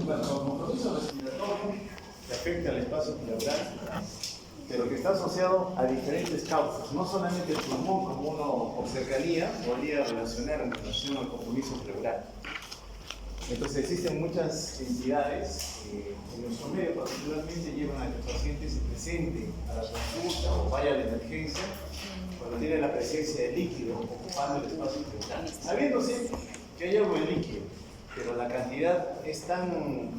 bueno, con compromiso respiratorio que afecta al espacio pleural, pero que está asociado a diferentes causas, no solamente el pulmón, como uno observaría, podría relacionar en relación al compromiso pleural. Entonces existen muchas entidades en nuestro medio particularmente llevan a que el paciente se presente a la consulta o vaya a la emergencia cuando tiene la presencia de líquido ocupando el espacio pleural, sabiéndose que hay algo en líquido, pero la cantidad es tan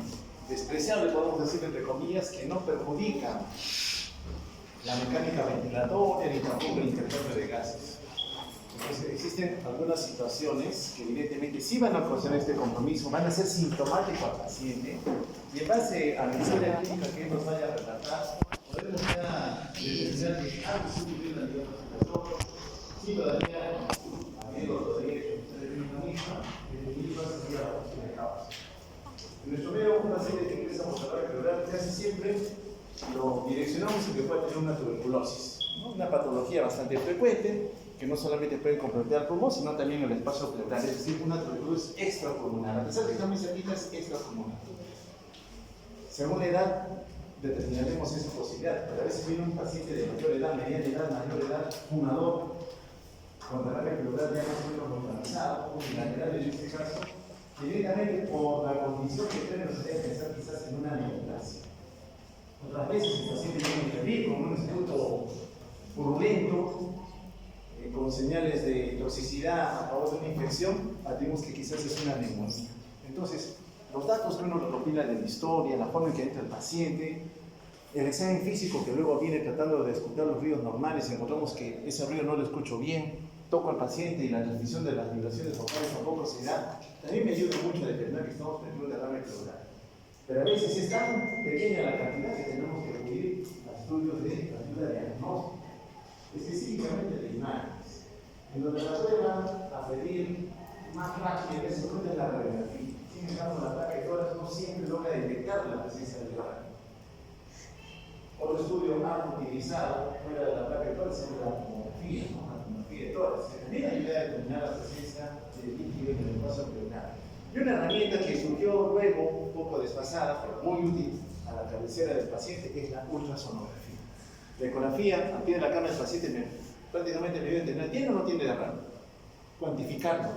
despreciable, podemos decir entre comillas, que no perjudica la mecánica ventilatoria ni tampoco el intercambio de gases. Entonces, existen algunas situaciones que evidentemente sí van a ocasionar este compromiso, van a ser sintomáticos al paciente y en base a la historia clínica que él nos vaya a relatar, podemos ya determinar que algo sí ocurrió en la vida respiratoria, sí todavía habiendo todavía la misma, sería la cuestión de causa. En nuestro medio, un paciente que ingresa por la pleural casi siempre lo direccionamos en que puede tener una tuberculosis, ¿no? Una patología bastante frecuente que no solamente puede comprometer al pulmón, sino también el espacio pleural, es decir, una tuberculosis extrapulmonar. A pesar de que está muy cerquita, es extrapulmonar. Según la edad, determinaremos esa posibilidad, pero a veces viene un paciente de mayor edad, mediana edad, mayor edad, fumador, con derrame pleural ya más o menos localizado, unilateral en este caso, directamente por la condición que tiene, nos haría pensar quizás en una neoplasia. Otras veces el paciente viene a febril con un esputo purulento, con señales de toxicidad a favor de una infección, advertimos que quizás es una neumonía. Entonces, los datos que uno recopila de la historia, la forma en que entra el paciente, el examen físico que luego viene tratando de escuchar los ruidos normales, encontramos que ese ruido no lo escucho bien, toco al paciente y la transmisión de las vibraciones vocales tampoco se da, también me ayuda mucho a determinar que estamos frente a un derrame pleural. Pero a veces es tan pequeña la cantidad que tenemos que acudir a estudios de ayuda de diagnóstico, específicamente de imágenes, en donde la prueba a pedir más rápido es la radiografía. Sin embargo, la placa de tórax no siempre logra detectar la presencia del derrame. Otro estudio más utilizado fuera de la placa de tórax es la tomografía, ¿no? La tomografía de tórax, que también ayuda a determinar la presencia de líquido en el espacio pleural. Y una herramienta que surgió luego, un poco desfasada, pero muy útil a la cabecera del paciente, es la ultrasonografía. La ecografía, a pie de la cama del paciente, prácticamente me debe tener, ¿tiene o no tiene derrame? Cuantificarlo.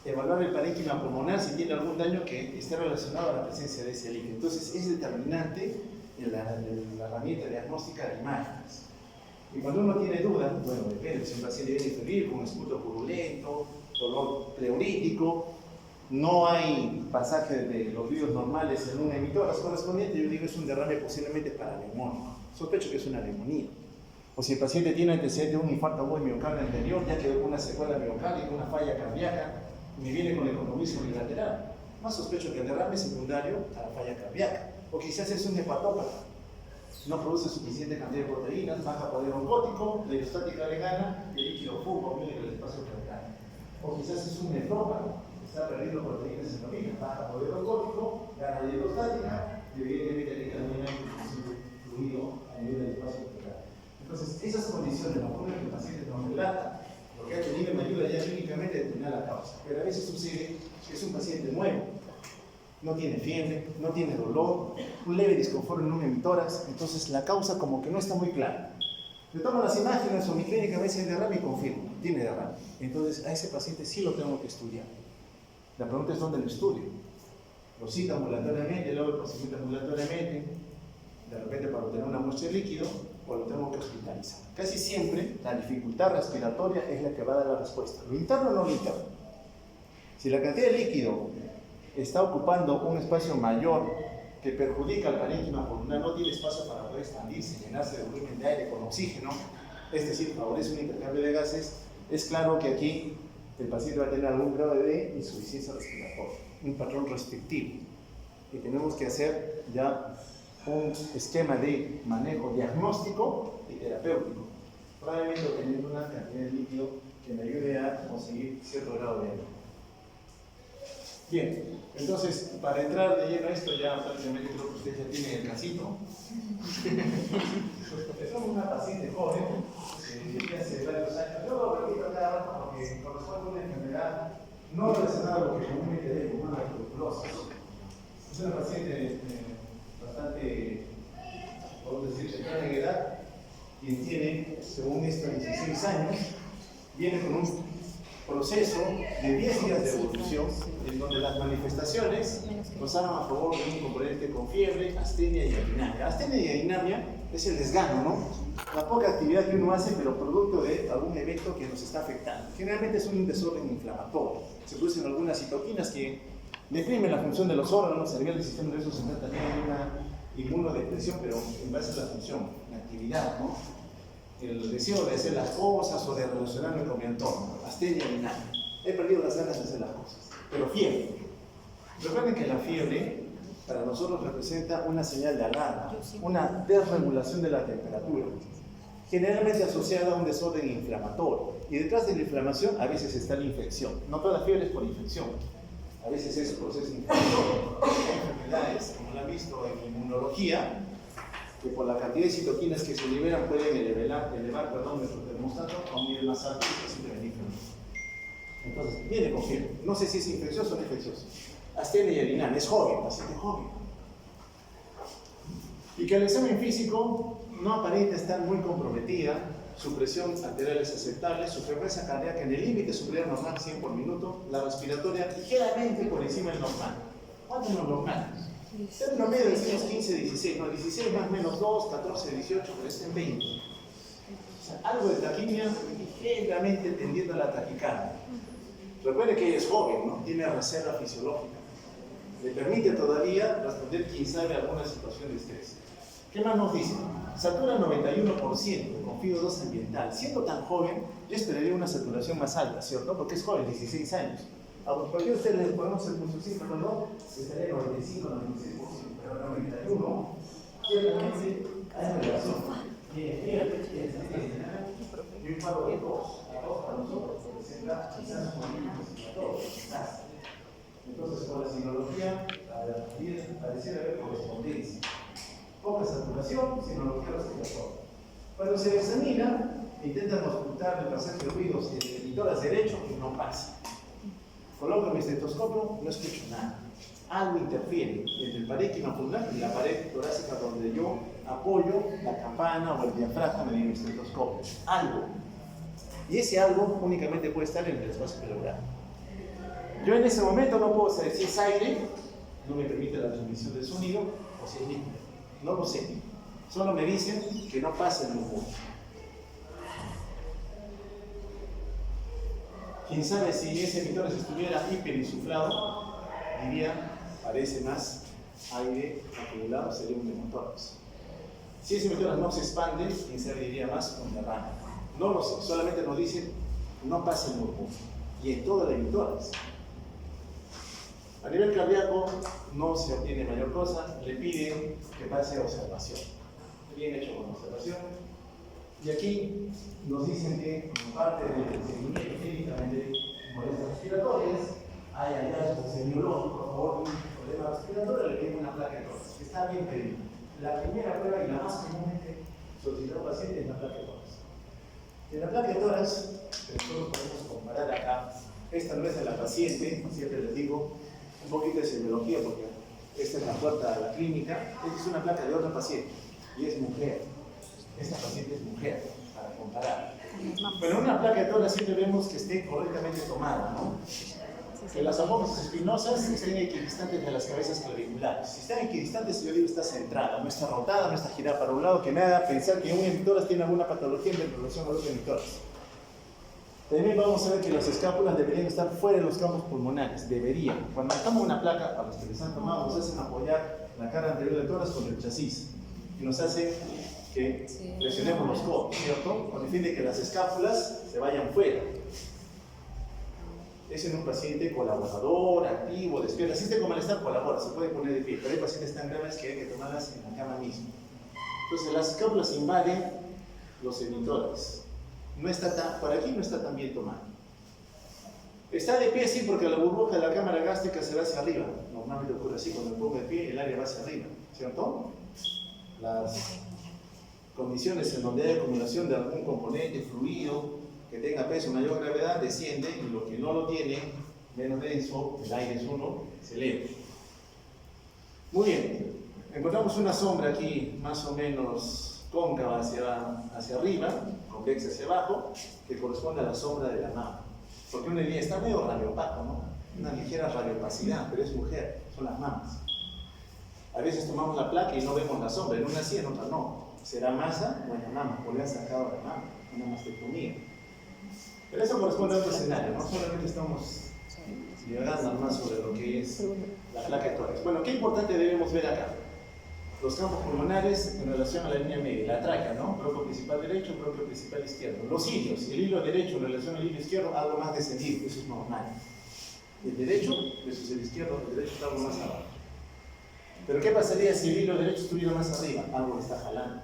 Evaluar el parénquima pulmonar si tiene algún daño que esté relacionado a la presencia de ese líquido. Entonces, es determinante en la herramienta diagnóstica de imágenes. Y cuando uno tiene duda, bueno, depende, si un paciente viene febril con un esputo purulento, dolor pleurítico, no hay pasaje de los ruidos normales en un emitor correspondiente, yo digo es un derrame posiblemente paraneumónico. Sospecho que es una neumonía. O si el paciente tiene antecedente de un infarto agudo de miocardio anterior, ya quedó con una secuela miocárdica, una falla cardíaca, me viene con el compromiso bilateral. Más sospecho que el derrame secundario a la falla cardíaca. O quizás es un hepatópata. No produce suficiente cantidad de proteínas, baja poder oncótico, la hidrostática le gana, el líquido fuga, viene del espacio pleural. O quizás es un nefrópata, está perdiendo proteínas en la orina, baja poder oncótico, gana la hidrostática, y evidentemente le también hay fluido a nivel del espacio pleural. Entonces, esas condiciones, la forma en que el paciente nos relata, lo que ha tenido me ayuda ya clínicamente a determinar la causa. Pero a veces sucede que es un paciente nuevo, no tiene fiebre, no tiene dolor, un leve disconfort en un hemitórax, entonces la causa como que no está muy clara. Le tomo las imágenes o mi clínica me dice derrame y confirmo, tiene derrame. Entonces a ese paciente sí lo tengo que estudiar. La pregunta es dónde lo estudio. Lo cita ambulatoriamente, luego el paciente ambulatoriamente, de repente para obtener una muestra de líquido, o lo tengo que hospitalizar. Casi siempre la dificultad respiratoria es la que va a dar la respuesta. Lo interno o no lo interno. Si la cantidad de líquido está ocupando un espacio mayor que perjudica al parénquima pulmonar, no tiene espacio para poder expandirse, llenarse de volumen de aire con oxígeno, es decir, favorece un intercambio de gases, es claro que aquí el paciente va a tener algún grado de insuficiencia respiratoria, un patrón restrictivo, y tenemos que hacer ya un esquema de manejo diagnóstico y terapéutico, probablemente obteniendo una cantidad de líquido que me ayude a conseguir cierto grado de aire. Bien, entonces, para entrar de lleno a esto, ya prácticamente creo que usted ya tiene el casito. Somos una paciente joven, que hace varios años. Yo lo repito cada rato porque corresponde a una enfermedad no relacionada a lo que comúnmente vemos, una tuberculosis. Es viene con un proceso de 10 días de evolución, en donde las manifestaciones nos hablan a favor de un componente con fiebre, astenia y arinamia. Astenia y arinamia es el desgano, ¿no? La poca actividad que uno hace, pero producto de algún evento que nos está afectando. Generalmente es un desorden inflamatorio. Se producen algunas citoquinas que deprimen la función de los órganos, a nivel del sistema nervioso central también hay una inmunodepresión, pero en base a la función, la actividad, ¿no? El deseo de hacer las cosas o de relacionarme con mi entorno, astenia y arinamia. He perdido las ganas de hacer las cosas, pero fiebre. Recuerden que la fiebre para nosotros representa una señal de alarma, una desregulación de la temperatura, generalmente asociada a un desorden inflamatorio. Y detrás de la inflamación a veces está la infección. No toda la fiebre es por infección, a veces es proceso inflamatorio. Hay enfermedades, como lo han visto en inmunología, que por la cantidad de citoquinas que se liberan pueden elevar nuestro termostato a un nivel más alto y posiblemente inflamatorio. Entonces, viene con fiebre. No sé si es infeccioso o no infeccioso. Astenia y arinamia, es joven, paciente joven. Y que el examen físico no aparenta estar muy comprometida, su presión arterial es aceptable, su frecuencia cardíaca en el límite superior normal 100 por minuto, la respiratoria ligeramente por encima del normal. ¿Cuánto es lo normal? El promedio decimos 15, 16, no, 16 más menos 2, 14, 18, pero está en 20. O sea, algo de taquimia ligeramente tendiendo a la taquicardia. Recuerde que ella es joven, ¿no? Tiene reserva fisiológica. Le permite todavía responder, quién sabe, alguna situación de estrés. ¿Qué más nos dice? Satura 91% con FIO2 ambiental. Siendo tan joven, yo esperaría una saturación más alta, ¿cierto? Porque es joven, 16 años. A cualquier usted le ponemos el pulsocímetro, perdón, estaría 95, 96%, pero 91, ciertamente hay relación. Y un cuadro de 2 para nosotros representa quizás un mínimo, quizás. Entonces, con la sinología, pareciera haber correspondencia. Poca saturación, sinología respiratoria. Cuando se examina, intentan ocultar el pasaje de ruidos y de emitoras derecho que no pasa. Coloco mi estetoscopio, no escucho nada. Algo interfiere entre el parénquima pulmonar y la pared torácica donde yo apoyo la campana o el diafragma de mi estetoscopio. Algo. Y ese algo únicamente puede estar en el espacio pleural. Yo en ese momento no puedo saber si es aire, no me permite la transmisión del sonido, o si es líquido. No lo sé. Solo me dicen que no pasa el murmullo. Quién sabe si ese emitor estuviera hiperinsuflado, diría, parece más aire acumulado, sería un neumotórax. Si ese emitor no se expande, quién sabe diría más un derrame. No lo sé, solamente nos dicen no pasa el murmullo. Y en toda la emitórax. A nivel cardíaco no se obtiene mayor cosa, le piden que pase a observación. Bien hecho con observación. Y aquí nos dicen que como parte del seguimiento clínicamente de molestias respiratorias, hay hallazgos semiológicos a favor de un problema respiratorio, le piden una placa de tórax, que está bien pedida. La primera prueba y la más comúnmente solicitada al paciente es la placa de tórax. En la placa de tórax, nosotros podemos comparar acá, esta no es de la paciente, siempre les digo, un poquito de semiología porque esta es la puerta a la clínica, esta es una placa de otra paciente y es mujer. Esta paciente es mujer, para comparar. Pero en una placa de tórax siempre vemos que esté correctamente tomada, ¿no? Que las apófisis espinosas estén equidistantes de las cabezas claviculares. Si están equidistantes, yo digo está centrada, no está rotada, no está girada para un lado, que me haga pensar que un emitórax tiene alguna patología en relación al otro emitórax. También vamos a ver que las escápulas deberían estar fuera de los campos pulmonares, deberían. Cuando marcamos una placa, para los que les han tomado, nos hacen apoyar la cara anterior del tórax con el chasis y nos hace que presionemos los codos, ¿cierto? Con el fin de que las escápulas se vayan fuera. Es en un paciente colaborador, activo, despierta. Si este con malestar colabora, se puede poner de pie, pero hay pacientes tan graves que hay que tomarlas en la cama misma. Entonces las escápulas invaden los emitórax. No está tan, por aquí no está tan bien tomado. Está de pie sí porque la burbuja de la cámara gástrica se va hacia arriba. Normalmente ocurre así, cuando me pongo de pie el aire va hacia arriba, ¿cierto? Las condiciones en donde hay acumulación de algún componente fluido que tenga peso, mayor gravedad, desciende y lo que no lo tiene, menos denso, el aire es uno, se eleva. Muy bien, encontramos una sombra aquí más o menos cóncava hacia arriba, convexa hacia abajo, que corresponde a la sombra de la mama. Porque uno diría, está medio radiopaco, ¿no? Una ligera radiopacidad, pero es mujer, son las mamas. A veces tomamos la placa y no vemos la sombra, en una sí, en otra no. ¿Será masa o en la mama? ¿O le han sacado la mama? Una mastectomía. Pero eso corresponde a otro escenario, no solamente estamos divagando más sobre lo que es la placa de tórax. Bueno, ¿qué importante debemos ver acá? Los campos pulmonares en relación a la línea media, la tráquea, ¿no? Bronquio principal derecho, bronquio principal izquierdo. Los hilios, el hilo derecho en relación al hilo izquierdo, algo más descendido, eso es normal. El derecho versus el izquierdo, el derecho está algo más abajo. Pero ¿qué pasaría si el hilo derecho estuviera más arriba? Algo le está jalando.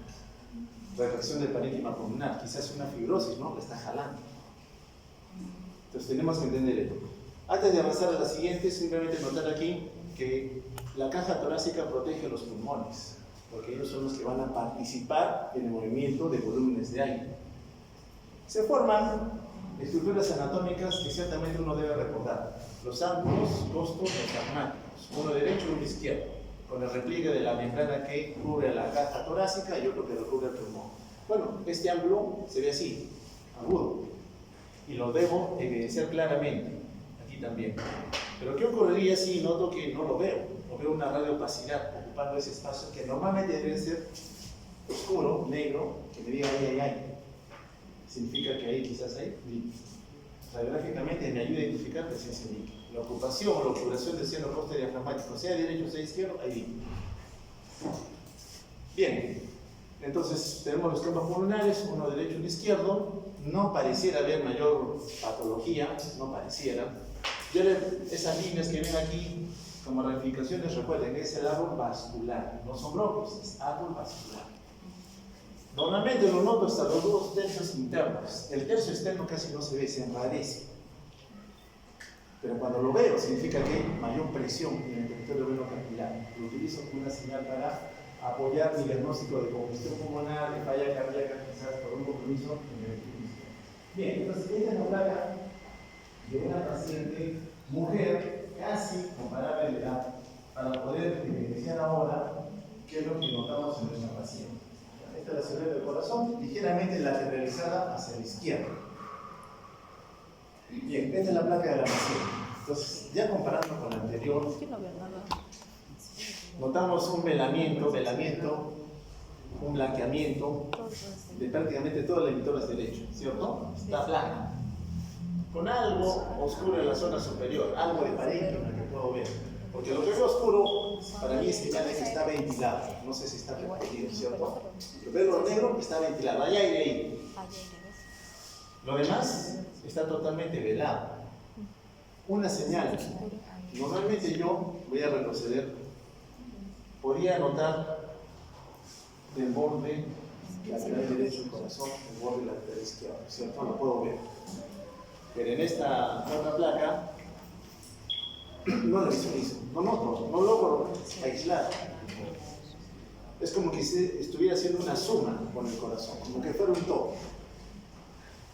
Retracción del parénquima pulmonar, quizás una fibrosis, ¿no? Le está jalando. Entonces tenemos que entender esto. Antes de avanzar a la siguiente, simplemente notar aquí que la caja torácica protege los pulmones, porque ellos son los que van a participar en el movimiento de volúmenes de aire. Se forman estructuras anatómicas que ciertamente uno debe recordar. Los ángulos costos diafragmáticos, uno derecho y uno izquierdo, con el repliegue de la membrana que cubre la caja torácica y otro que recubre el pulmón. Bueno, este ángulo se ve así, agudo, y lo debo evidenciar claramente, aquí también. Pero ¿qué ocurriría si noto que no lo veo? O veo una radiopacidad ocupando ese espacio que normalmente debe ser oscuro, negro, que me diga ay. Significa que ahí quizás hay líquido. Radiográficamente me ayuda a identificar presencia de líquido. La ocupación o la obturación del seno coste diafragmático, sea derecho o sea izquierdo, hay líquido. Bien, entonces tenemos los campos pulmonares, uno derecho y uno izquierdo. No pareciera haber mayor patología, no pareciera. Esas líneas que ven aquí como ramificaciones, recuerden que es el árbol vascular, no son bronquios, es árbol vascular. Normalmente lo noto hasta los dos tercios internos. El tercio externo casi no se ve, se enrarece. Pero cuando lo veo, significa que hay mayor presión en el territorio venocapilar. Lo utilizo como una señal para apoyar mi diagnóstico de congestión pulmonar, de falla cardíaca, quizás por un compromiso en el inicio. Bien, entonces esta es la placa de una paciente mujer casi comparable a la edad, para poder evidenciar ahora qué es lo que notamos en nuestra paciente. Esta es la silueta del corazón, ligeramente lateralizada hacia la izquierda. Bien, esta es la placa de la paciente. Entonces, ya comparando con la anterior, notamos un velamiento, un blanqueamiento de prácticamente todas las emitoras derecho, ¿cierto? Está blanca. Con algo oscuro en la zona superior, algo de parénquima que puedo ver. Porque lo que veo oscuro, para mí es señal de que está ventilado. No sé si está repetido, ¿cierto? Lo que veo negro está ventilado, hay aire ahí. Lo demás está totalmente velado. Una señal. Normalmente yo voy a retroceder. Podría notar del borde lateral derecho del corazón, el borde lateral izquierdo, ¿cierto? Lo puedo ver. Pero en esta otra placa no la visualizo, no logro aislar. Es como que estuviera haciendo una suma con el corazón, como que fuera un todo.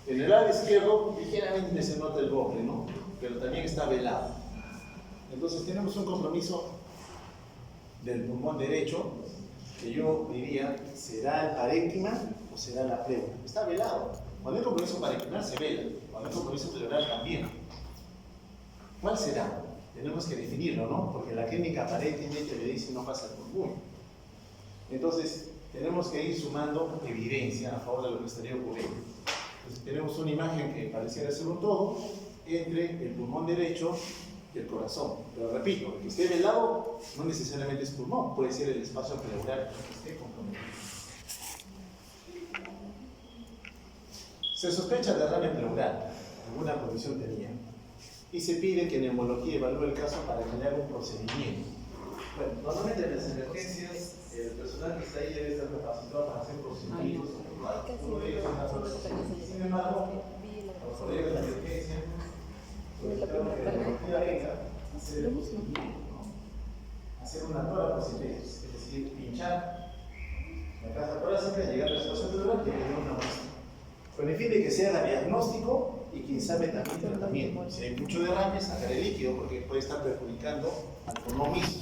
En el lado izquierdo ligeramente se nota el borde, ¿no? Pero también está velado. Entonces tenemos un compromiso del pulmón derecho, que yo diría, ¿será el parénquima o será la pleura? Está velado. Cuando hay compromiso parenquimal se vela, cuando hay compromiso pleural también. ¿Cuál será? Tenemos que definirlo, ¿no? Porque la clínica aparentemente le dice no pasa por pulmón. Entonces, tenemos que ir sumando evidencia a favor de lo que estaría ocurriendo. Entonces, tenemos una imagen que pareciera ser un todo entre el pulmón derecho y el corazón. Pero repito, el que esté velado no necesariamente es pulmón, puede ser el espacio pleural que esté comprometido. Se sospecha derrame pleural, alguna condición tenía, y se pide que neumología evalúe el caso para que le haga un procedimiento. Bueno, normalmente en las emergencias, el personal que está ahí debe estar capacitado para hacer procedimientos. Uno de ellos es una solución. Sin embargo, los colegas de emergencia solicitaron que la neumología venga a hacer el procedimiento, ¿no? Hacer una toracocentesis, es decir, pinchar la caja torácica, llegar a la situación pleural y tener una muestra. Con el fin de que se haga diagnóstico y quien sabe también tratamiento. Si hay mucho derrame, sacar el líquido porque puede estar perjudicando al pulmón mismo.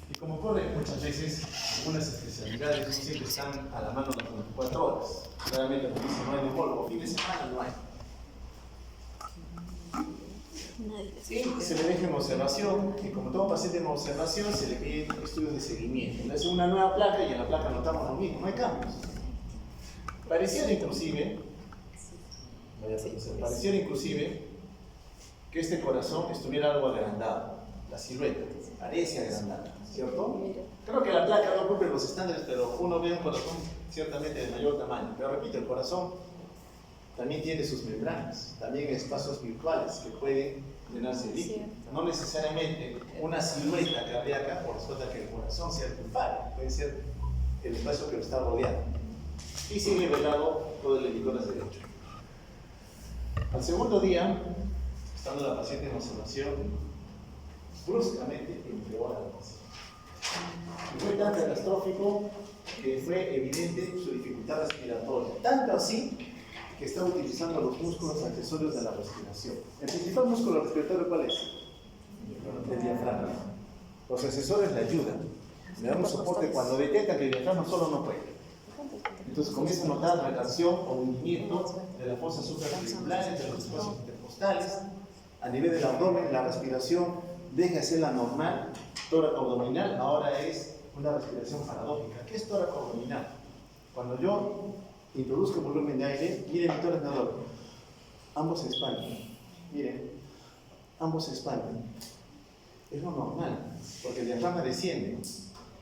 Y como ocurre muchas veces, algunas especialidades no siempre están a la mano las 24 horas. Claramente, como dicen, no hay neumólogo, fin de semana no hay. Y se le deja en observación, y como todo paciente en observación, se le piden estudios de seguimiento. Le hacen una nueva placa y en la placa notamos lo mismo, no hay cambios. Pareciera inclusive que este corazón estuviera algo agrandado, la silueta, parece agrandada, ¿cierto? Creo que la placa no cumple los estándares, pero uno ve un corazón ciertamente de mayor tamaño. Pero repito, el corazón también tiene sus membranas, también espacios virtuales que pueden llenarse de líquido. No necesariamente una silueta cardíaca corresponde a que el corazón sea el culpable, puede ser el espacio que lo está rodeando. Y sigue velado todo el editoras derecho. Al segundo día, estando la paciente en observación, bruscamente empeora la paciente. Y fue tan catastrófico que fue evidente su dificultad respiratoria, tanto así que está utilizando los músculos accesorios de la respiración. El principal músculo respiratorio, ¿cuál es? El diafragma. Los accesorios le ayudan, le dan un soporte cuando detecta que el diafragma solo no puede. Entonces comienza a notar retracción o hundimiento de las fosas supraauriculares, de los espacios intercostales. A nivel del abdomen, la respiración deja de ser la normal, tórax abdominal, ahora es una respiración paradójica. ¿Qué es tórax abdominal? Cuando yo introduzco volumen de aire, miren mi tórax nadador, ambos se expanden. Miren, ambos se expanden. Es lo normal, porque el diafragma desciende,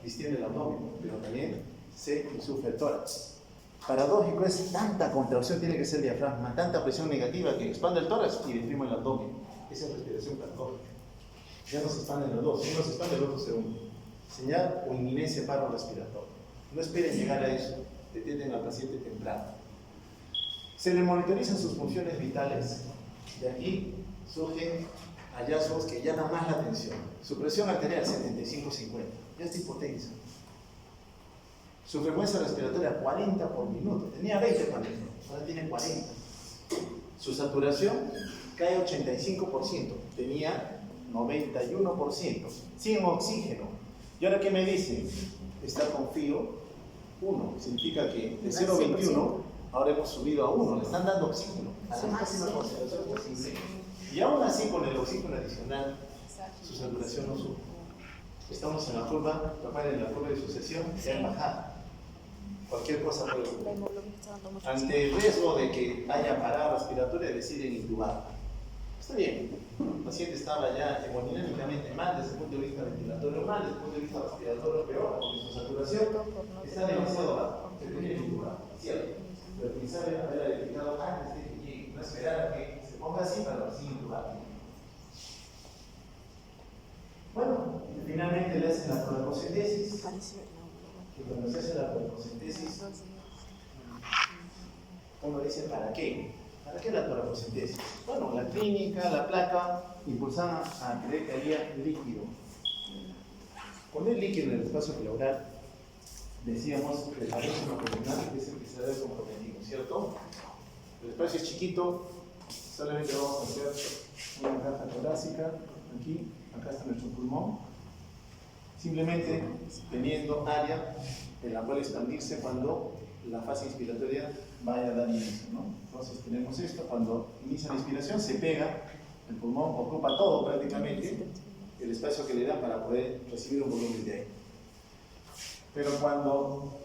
distiende el abdomen, pero también se sufre el tórax. Paradójico es tanta contracción tiene que ser el diafragma, tanta presión negativa que expande el tórax y deprime el abdomen. Esa es respiración paradójica. Ya no se expanden los dos, si uno se expande, el otro se hunde. Señal o inminencia de paro respiratorio. No esperen llegar a eso, detenten al paciente temprano. Se le monitorizan sus funciones vitales. De aquí surgen hallazgos que llaman más la atención. Su presión arterial 75-50, ya está hipotensa. Su frecuencia respiratoria 40 por minuto, tenía 20 por minuto, ahora tiene 40. Su saturación cae 85%, tenía 91%, sin oxígeno. ¿Y ahora qué me dicen? Está con FIO 1, significa que de 0,21 ahora hemos subido a 1, le están dando oxígeno, a la máxima concentración posible. Y aún así, con el oxígeno adicional, su saturación no sube. Estamos en la curva, en la curva de sucesión, ya en bajada. Cualquier cosa puede ocurrir. Ante el riesgo de que haya parada respiratoria, deciden intubar. Está bien, el paciente estaba ya hemodinámicamente mal desde el punto de vista ventilatorio, mal desde el punto de vista respiratorio, peor, porque su saturación está demasiado baja. Se tiene que intubar, ¿cierto? Pero quizá haber detectado antes de que llegue, no esperar a que se ponga así para recién intubar. Bueno, finalmente le hacen la toracocentesis. Que cuando se hace la toracocentesis, uno dice, ¿para qué? ¿Para qué la toracocentesis? Bueno, la clínica, la placa, impulsaban a creer que había líquido. Poner líquido en el espacio pleural, decíamos que el parénquima pulmonar es el que se debe como objetivo, ¿cierto? El espacio es chiquito, solamente vamos a hacer una caja torácica, aquí, acá está nuestro pulmón. Simplemente teniendo área en la cual expandirse cuando la fase inspiratoria vaya a dar inicio, ¿no? Entonces tenemos esto, cuando inicia la inspiración se pega, el pulmón ocupa todo prácticamente, el espacio que le da para poder recibir un volumen de aire. Pero cuando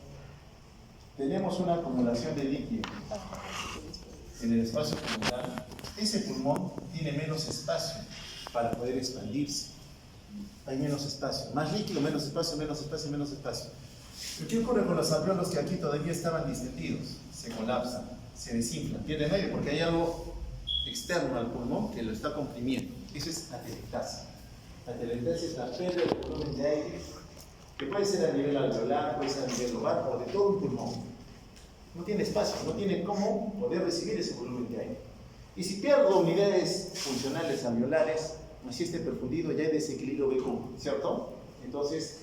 tenemos una acumulación de líquido en el espacio pulmonar, ese pulmón tiene menos espacio para poder expandirse. Hay menos espacio, más líquido, menos espacio, menos espacio, menos espacio. ¿Pero qué ocurre con los alveolos que aquí todavía estaban distendidos? Se colapsan, se desinflan, pierden aire porque hay algo externo al pulmón que lo está comprimiendo. Eso es atelectasia. La atelectasia es la pérdida del volumen de aire, que puede ser a nivel alveolar, puede ser a nivel lobar o de todo un pulmón. No tiene espacio, no tiene cómo poder recibir ese volumen de aire. Y si pierdo unidades funcionales alveolares, así esté perfundido, ya hay desequilibrio B-común, ¿cierto? Entonces,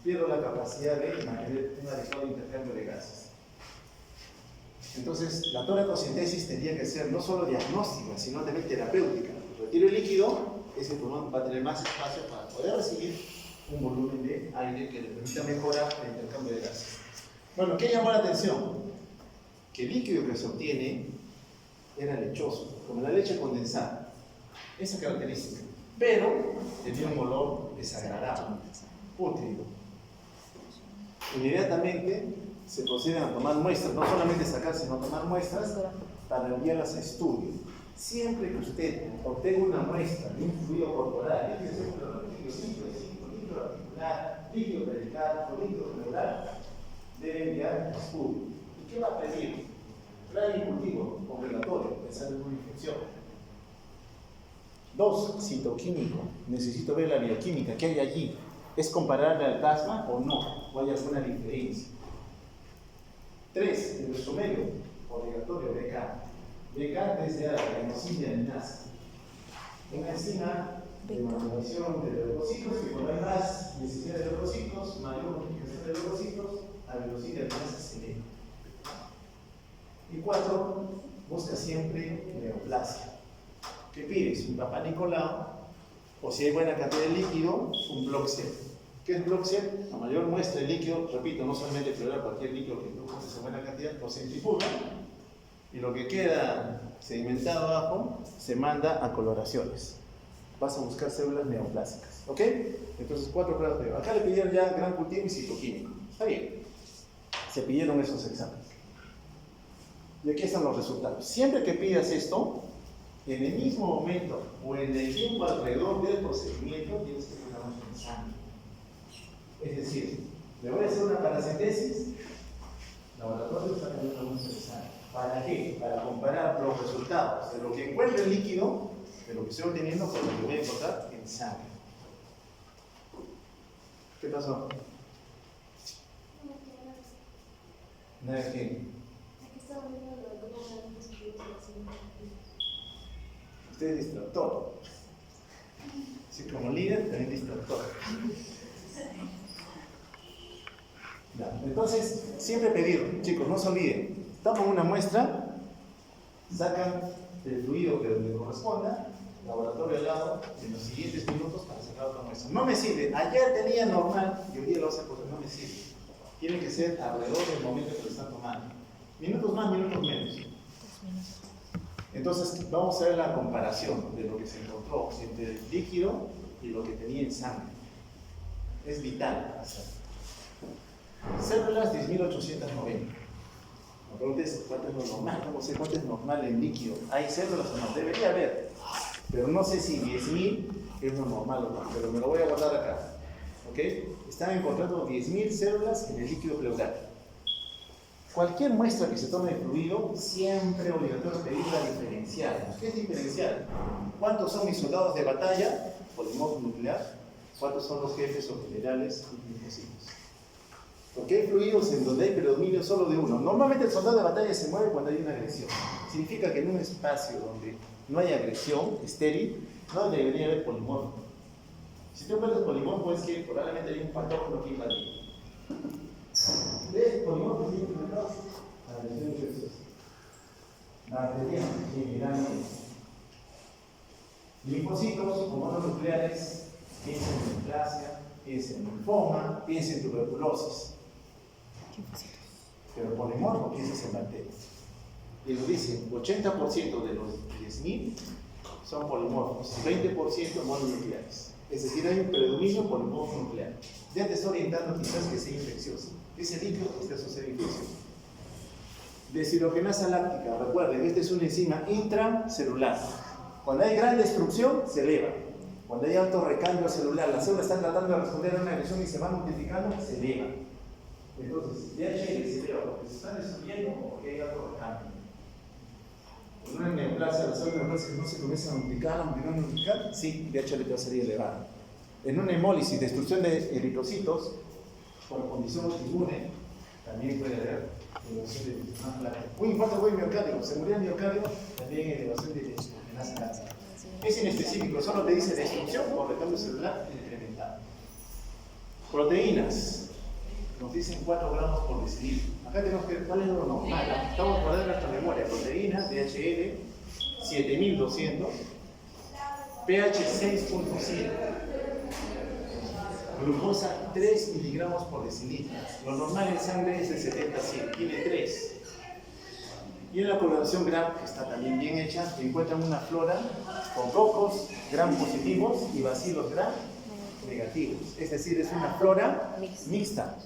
pierdo la capacidad de mantener un adecuado intercambio de gases. Entonces, la toracocentesis tendría que ser no solo diagnóstica, sino también terapéutica. Retiro el líquido, ese pulmón va a tener más espacio para poder recibir un volumen de aire que le permita mejorar el intercambio de gases. Bueno, ¿qué llamó la atención? Que el líquido que se obtiene era lechoso, como la leche condensada. Esa característica. Pero tenía un olor desagradable, pútrido. Inmediatamente se proceden a tomar muestras, no solamente sacar, sino tomar muestras para enviarlas a estudio. Siempre que usted obtenga una muestra de un fluido corporal, líquido articular, líquido perical o líquido pleural, debe enviar a estudio. ¿Y qué va a pedir? Plan y cultivo obligatorio, pensando en una infección. 2, citoquímico. Necesito ver la bioquímica, ¿qué hay allí? ¿Es comparable al plasma o no? ¿O hay alguna diferencia? 3, el resumen obligatorio BK. BK desde la adenosina adenasa. Una enzima de maduración de leucocitos que cuando hay más densidad de leucocitos, mayor multiplicación de leucocitos, adenosina adenasa se eleva. Y 4, busca siempre neoplasia. ¿Qué pides? Un Papá Nicolau, o si hay buena cantidad de líquido, un Block-C. ¿Qué es Block-C? La mayor muestra de líquido, repito, no solamente pleural, cualquier líquido que tú coges en buena cantidad, lo centrifuga, y lo que queda sedimentado abajo se manda a coloraciones. Vas a buscar células neoplásicas, ¿ok? Entonces 4 pruebas de acá le pidieron ya gran cultivo y citoquímico. Está bien. Se pidieron esos exámenes. Y aquí están los resultados. Siempre que pidas esto, en el mismo momento o en el tiempo alrededor del procedimiento, tienes que tener una muestra de sangre. Es decir, le voy a hacer una paracentesis, laboratorio está teniendo una muestra de sangre. ¿Para qué? Para comparar los resultados de lo que encuentra el líquido, de lo que estoy obteniendo, con lo que voy a encontrar en sangre. ¿Qué pasó? Nada que. Usted es distractor. Así como líder, también distractor. Ya. Entonces, siempre pedir, chicos, no se olviden, toman una muestra, sacan el fluido que les corresponda, laboratorio al lado, en los siguientes minutos para sacar otra muestra. No me sirve, ayer tenía normal y hoy día lo hace porque no me sirve. Tiene que ser alrededor del momento que lo están tomando. Minutos más, minutos menos. Entonces, vamos a ver la comparación de lo que se encontró entre el líquido y lo que tenía en sangre. Es vital hacerlo. Células 10.890. La pregunta es, ¿cuánto es lo normal? No sé cuánto es normal en líquido. ¿Hay células o no? Debería haber. Pero no sé si 10.000 es lo normal o no. Pero me lo voy a guardar acá. ¿Ok? Están encontrando 10.000 células en el líquido pleural. Cualquier muestra que se tome de fluido, siempre obligatorio pedir la diferencial. ¿Qué es diferencial? ¿Cuántos son mis soldados de batalla? Polimorfo nuclear. ¿Cuántos son los jefes o generales y linfocitos? Porque hay fluidos en donde hay predominio solo de uno. Normalmente el soldado de batalla se mueve cuando hay una agresión. Significa que en un espacio donde no hay agresión, estéril, no debería haber polimorfo. Si tú encuentras polimorfo es que probablemente hay un patógeno que invade. ¿Ves? Polimorfo tiene implementados a la agresión infecciosa. Bacteriana, generalmente. Linfocitos, como los nucleares, piensa en neoplasia, piensa en linfoma, piensa en tuberculosis. Pero polimorfo piensas en bacterias. Y nos dicen, 80% de los 10.000 son polimorfos y 20% mononucleares. Es decir, hay un predominio polimorfo nuclear. Ya te estoy orientando quizás que sea infeccioso. Ese líquido está asociado a infección. Deshidrogenasa láctica, recuerden, esta es una enzima intracelular. Cuando hay gran destrucción, se eleva. Cuando hay alto recambio celular, las células están tratando de responder a una agresión y se van multiplicando, se eleva. Entonces, DHL se eleva porque se están destruyendo o porque hay alto recambio. En una neoplasia, las células neoplásicas no se comienzan a multiplicar, sí, DHL te va a salir elevada. En una hemólisis, destrucción de eritrocitos, por condición inmune, también puede haber elevación de más placa. Un infarto agudo miocárdico, se murió el miocardio, también elevación de deshidrogenasa láctica. Es inespecífico, solo te dice destrucción o recambio celular incrementado. Proteínas, nos dicen 4 gramos por decilitro. Acá tenemos que ver cuál es lo normal. Estamos guardando nuestra memoria. Proteínas, DHL, 7200, pH 6.7. Glucosa 3 miligramos por decilitro. Lo normal en sangre es de 70 a 100, tiene 3. Y en la coloración Gram, que está también bien hecha, encuentran una flora con cocos Gram positivos y bacilos Gram negativos. Es decir, es una flora mixta.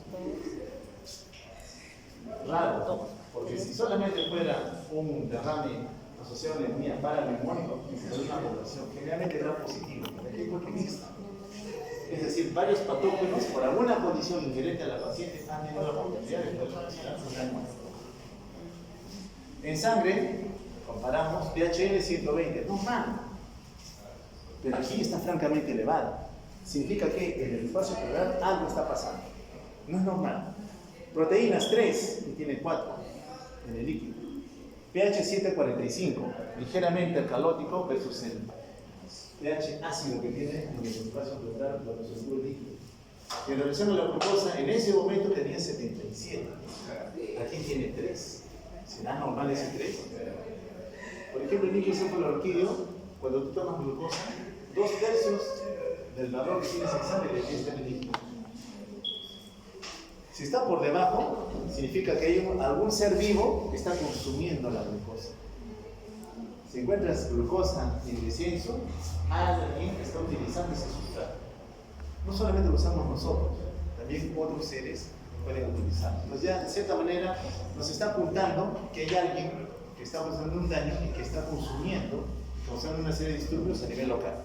Raro, porque si solamente fuera un derrame asociado a neumonía paraneumónico, sería una población generalmente Gram positivo, aquí porque mixta. Es decir, varios patógenos por alguna condición inherente a la paciente han tenido la oportunidad de poder relacionarse con la muestra. En sangre, comparamos, pH 120, normal. Pero aquí está francamente elevado. Significa que en el espacio pleural algo está pasando. No es normal. Proteínas 3 y tiene 4 en el líquido. pH 745, ligeramente alcalótico versus el pH ácido que tiene en el espacio pleural cuando se sube el líquido. Y en relación a la glucosa, en ese momento tenía 77. Aquí tiene 3. ¿Será normal ese 3? Por ejemplo, el líquido cefalorraquídeo, cuando tú tomas glucosa, 2/3 del valor que tienes en sangre está en el líquido. Si está por debajo, significa que hay algún ser vivo que está consumiendo la glucosa. Si encuentras glucosa en descenso, alguien está utilizando ese sustrato. No solamente lo usamos nosotros, también otros seres pueden utilizarlo. Entonces ya de cierta manera nos está apuntando que hay alguien que está causando un daño y que está consumiendo, causando una serie de disturbios a nivel local.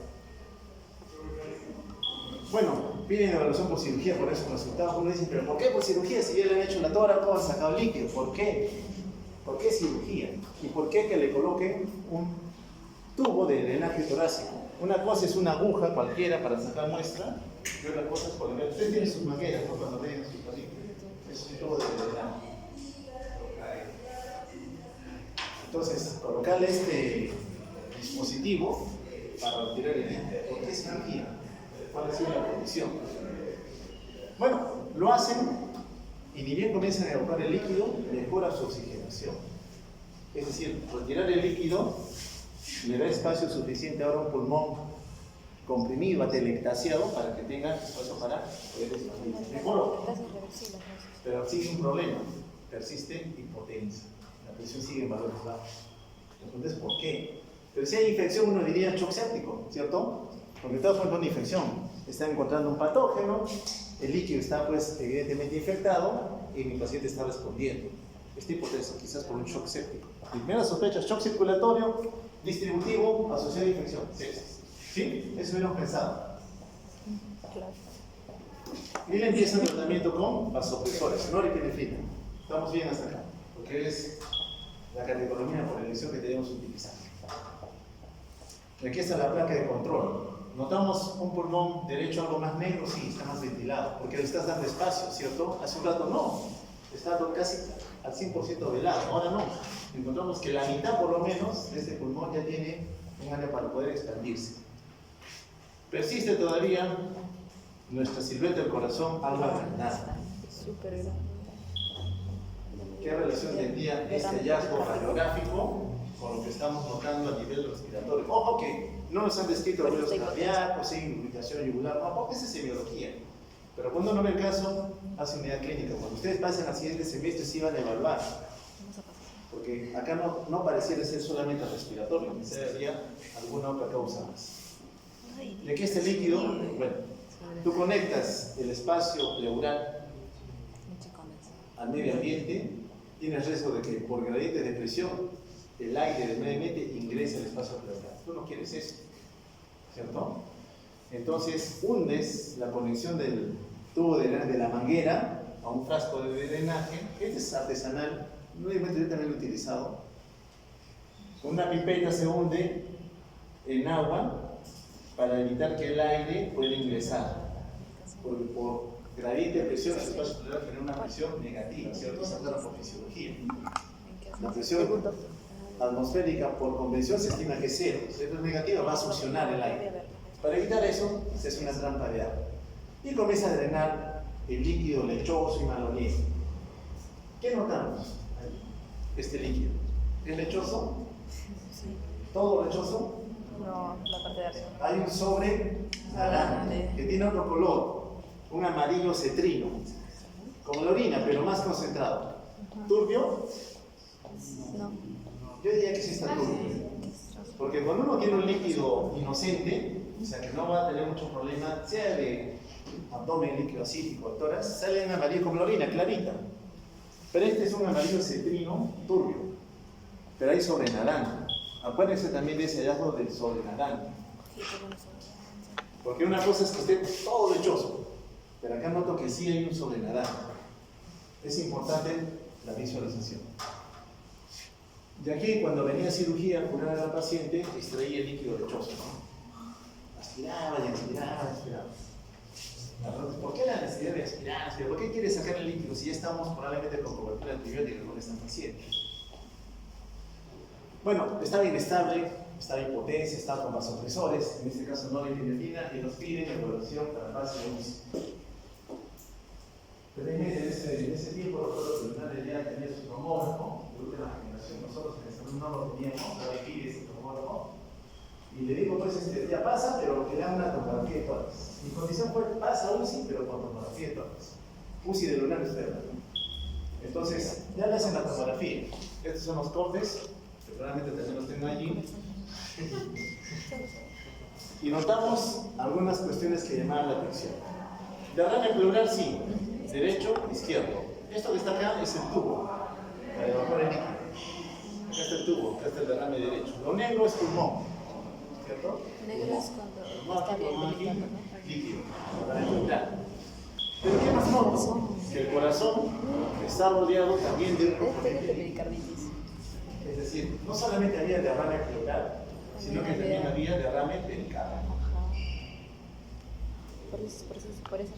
Bueno, piden evaluación por cirugía, por eso resultados. Uno dice, pero ¿por qué por cirugía? Si ya le han hecho la tórax, han sacado líquido, ¿por qué? ¿Por qué cirugía? ¿Y por qué que le coloquen un tubo de drenaje torácico? Una cosa es una aguja cualquiera para sacar muestra, y otra cosa es poner. Ustedes tienen sus mangueras, ¿no? Cuando leen sus películas. Es un tubo de drenaje. Entonces, colocarle este dispositivo para retirar el líquido. ¿Por qué cirugía? ¿Cuál ha sido la condición? Bueno, lo hacen y ni bien comienzan a evacuar el líquido, mejora su oxigenación. Es decir, retirar el líquido le da espacio suficiente ahora a un pulmón comprimido, atelectasiado, para que tenga espacio para poder expandirse. Mejoró. Pero sigue un problema, persiste hipotencia. La presión sigue en valores bajos. Entonces, ¿por qué? Pero si hay infección, uno diría shock séptico, ¿cierto? Porque está frente a una infección, está encontrando un patógeno, el líquido está pues evidentemente infectado y mi paciente está respondiendo. Esta hipotesis quizás por un shock séptico. Primera sospecha, shock circulatorio, distributivo, asociado a infección, sepsis. ¿Sí? Eso hubiéramos pensado. Y le empieza el tratamiento con vasopresores, norepinefrina. Estamos bien hasta acá, porque es la catecolomina por elección que debemos utilizar. Y aquí está la placa de control. ¿Notamos un pulmón derecho algo más negro? Sí, está más ventilado, porque le estás dando espacio, ¿cierto? Hace un rato no, está casi al 100% velado, ahora no. Encontramos que la mitad por lo menos de este pulmón ya tiene un área para poder expandirse. Persiste todavía nuestra silueta del corazón algo agrandada. ¿Qué relación tendría este hallazgo radiográfico con lo que estamos notando a nivel respiratorio? Ojo que no nos han descrito ruidos cardíacos, sin irritación yugular, no, porque esa es semiología. Pero cuando uno ve el caso, hace unidad clínica. Cuando ustedes pasen al siguiente semestre, sí van a evaluar. Porque acá no pareciera ser solamente respiratorio, quizás habría alguna otra causa más. Y aquí este líquido, bueno, tú conectas el espacio pleural al medio ambiente, tienes riesgo de que por gradientes de presión el aire del medio ambiente ingrese al espacio pleural. Tú no quieres eso, ¿cierto? Entonces hundes la conexión del tubo de la manguera a un frasco de drenaje. Este es artesanal, no es directamente utilizado. Con una pipeta se hunde en agua para evitar que el aire pueda ingresar. Porque por gradiente de presión el espacio pleural genera una presión negativa, ¿cierto? Se habla por fisiología. La presión atmosférica por convención se estima que es cero. Si es negativa, va a succionar el aire. Para evitar eso, se hace una trampa de agua. Y comienza a drenar el líquido lechoso y maloliente. ¿Qué notamos? Este líquido. ¿Es lechoso? Sí. ¿Todo lechoso? No, la parte de arriba. Hay un sobre naranja que tiene otro color. un amarillo cetrino, como la orina, pero más concentrado. ¿Turbio? No. Yo diría que sí está turbio. Porque cuando uno tiene un líquido inocente, o sea que no va a tener mucho problema, sea de abdomen, líquido acítico, tórax, sale en amarillo como la orina, clarita. Pero este es un amarillo cetrino turbio, pero hay sobre naranja. Acuérdense también de ese hallazgo del sobre naranja. Porque una cosa es que esté todo lechoso, pero acá noto que sí hay un sobre naranja. Es importante la visualización. De aquí, cuando venía a cirugía, curar a la paciente, extraía el líquido lechoso, ¿no? Aspiraba y aspiraba y aspiraba. ¿Por qué la necesidad de aspirar? ¿Por qué quiere sacar el líquido si ya estamos probablemente con cobertura antibiótica con esta paciente? Bueno, estaba inestable, estaba en impotencia, estaba con vasopresores, en este caso no lepidemina, y nos piden evaluación para fase de UCI. Felizmente en ese tiempo los doctores terminales ya tenían su tomógrafo, de última generación, nosotros en el salón no lo teníamos, ahora pide ese tomógrafo. Y le digo, pues, ya pasa, pero que le hagan una tomografía de tórax. Mi condición fue, pasa UCI, pero con tomografía de tórax. UCI de lunar externa. Entonces, ya le hacen la tomografía. Estos son los cortes, que probablemente también los tengo allí. Y notamos algunas cuestiones que llamaban la atención. Derrame pleural, sí. Derecho, izquierdo. Esto que está acá es el tubo para evacuar el líquido. Acá está el tubo, acá está el derrame derecho. Lo negro es pulmón, ¿cierto? Negro es cuando está debilitado, ¿no? Líquido, para entrar. Pero ¿qué más noto? Que el corazón está rodeado también de un grupo de pericarditis. Es decir, no solamente había derrame pleural, sino que también había derrame pericardio. Por eso.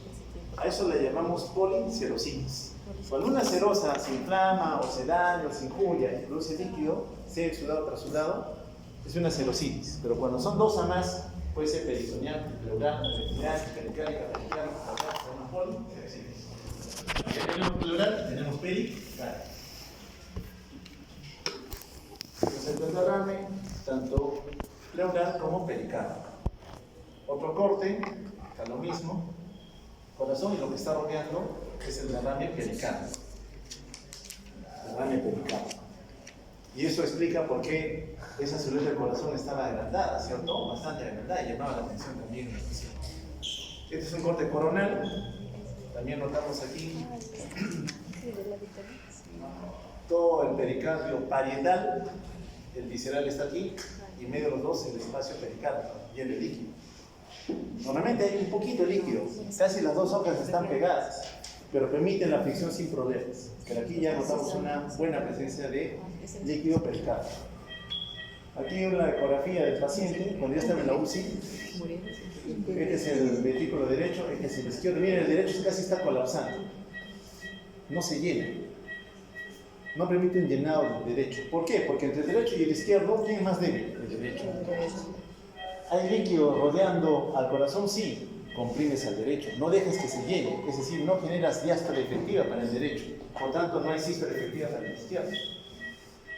A eso le llamamos policerositis. Cuando una cerosa se inflama o se daña o se injuria y produce líquido, sea exudado o trasudado, es una serositis. Pero cuando son dos a más, puede ser peritoneal, pleural, perineal, pericárdica, se llama policerositis. Ya tenemos pleural y tenemos pericárdica. Entonces el derrame, tanto pleural como pericárdico. Otro corte, está lo mismo. Corazón y lo que está rodeando es el derrame pericárdico. Derrame pericárdico. Y eso explica por qué esa célula del corazón estaba agrandada, ¿cierto? Bastante agrandada y llamaba la atención también en el paciente. Este es un corte coronal. También notamos aquí todo el pericardio parietal. El visceral está aquí y en medio de los dos el espacio pericárdico y el líquido. Normalmente hay un poquito de líquido, casi las dos hojas están pegadas, pero permiten la fricción sin problemas. Pero aquí ya notamos una buena presencia de líquido pericárdico. Aquí una ecografía del paciente, cuando ya estaba en la UCI. Este es el ventrículo derecho, este es el izquierdo. Miren, el derecho casi está colapsando. No se llena. No permite un llenado del derecho. ¿Por qué? Porque entre el derecho y el izquierdo, ¿quién es más débil? El derecho. ¿Hay líquido rodeando al corazón? Sí. Comprimes al derecho. No dejes que se llene. Es decir, no generas diástole efectiva para el derecho. Por tanto, no hay sístole efectiva para el izquierdo.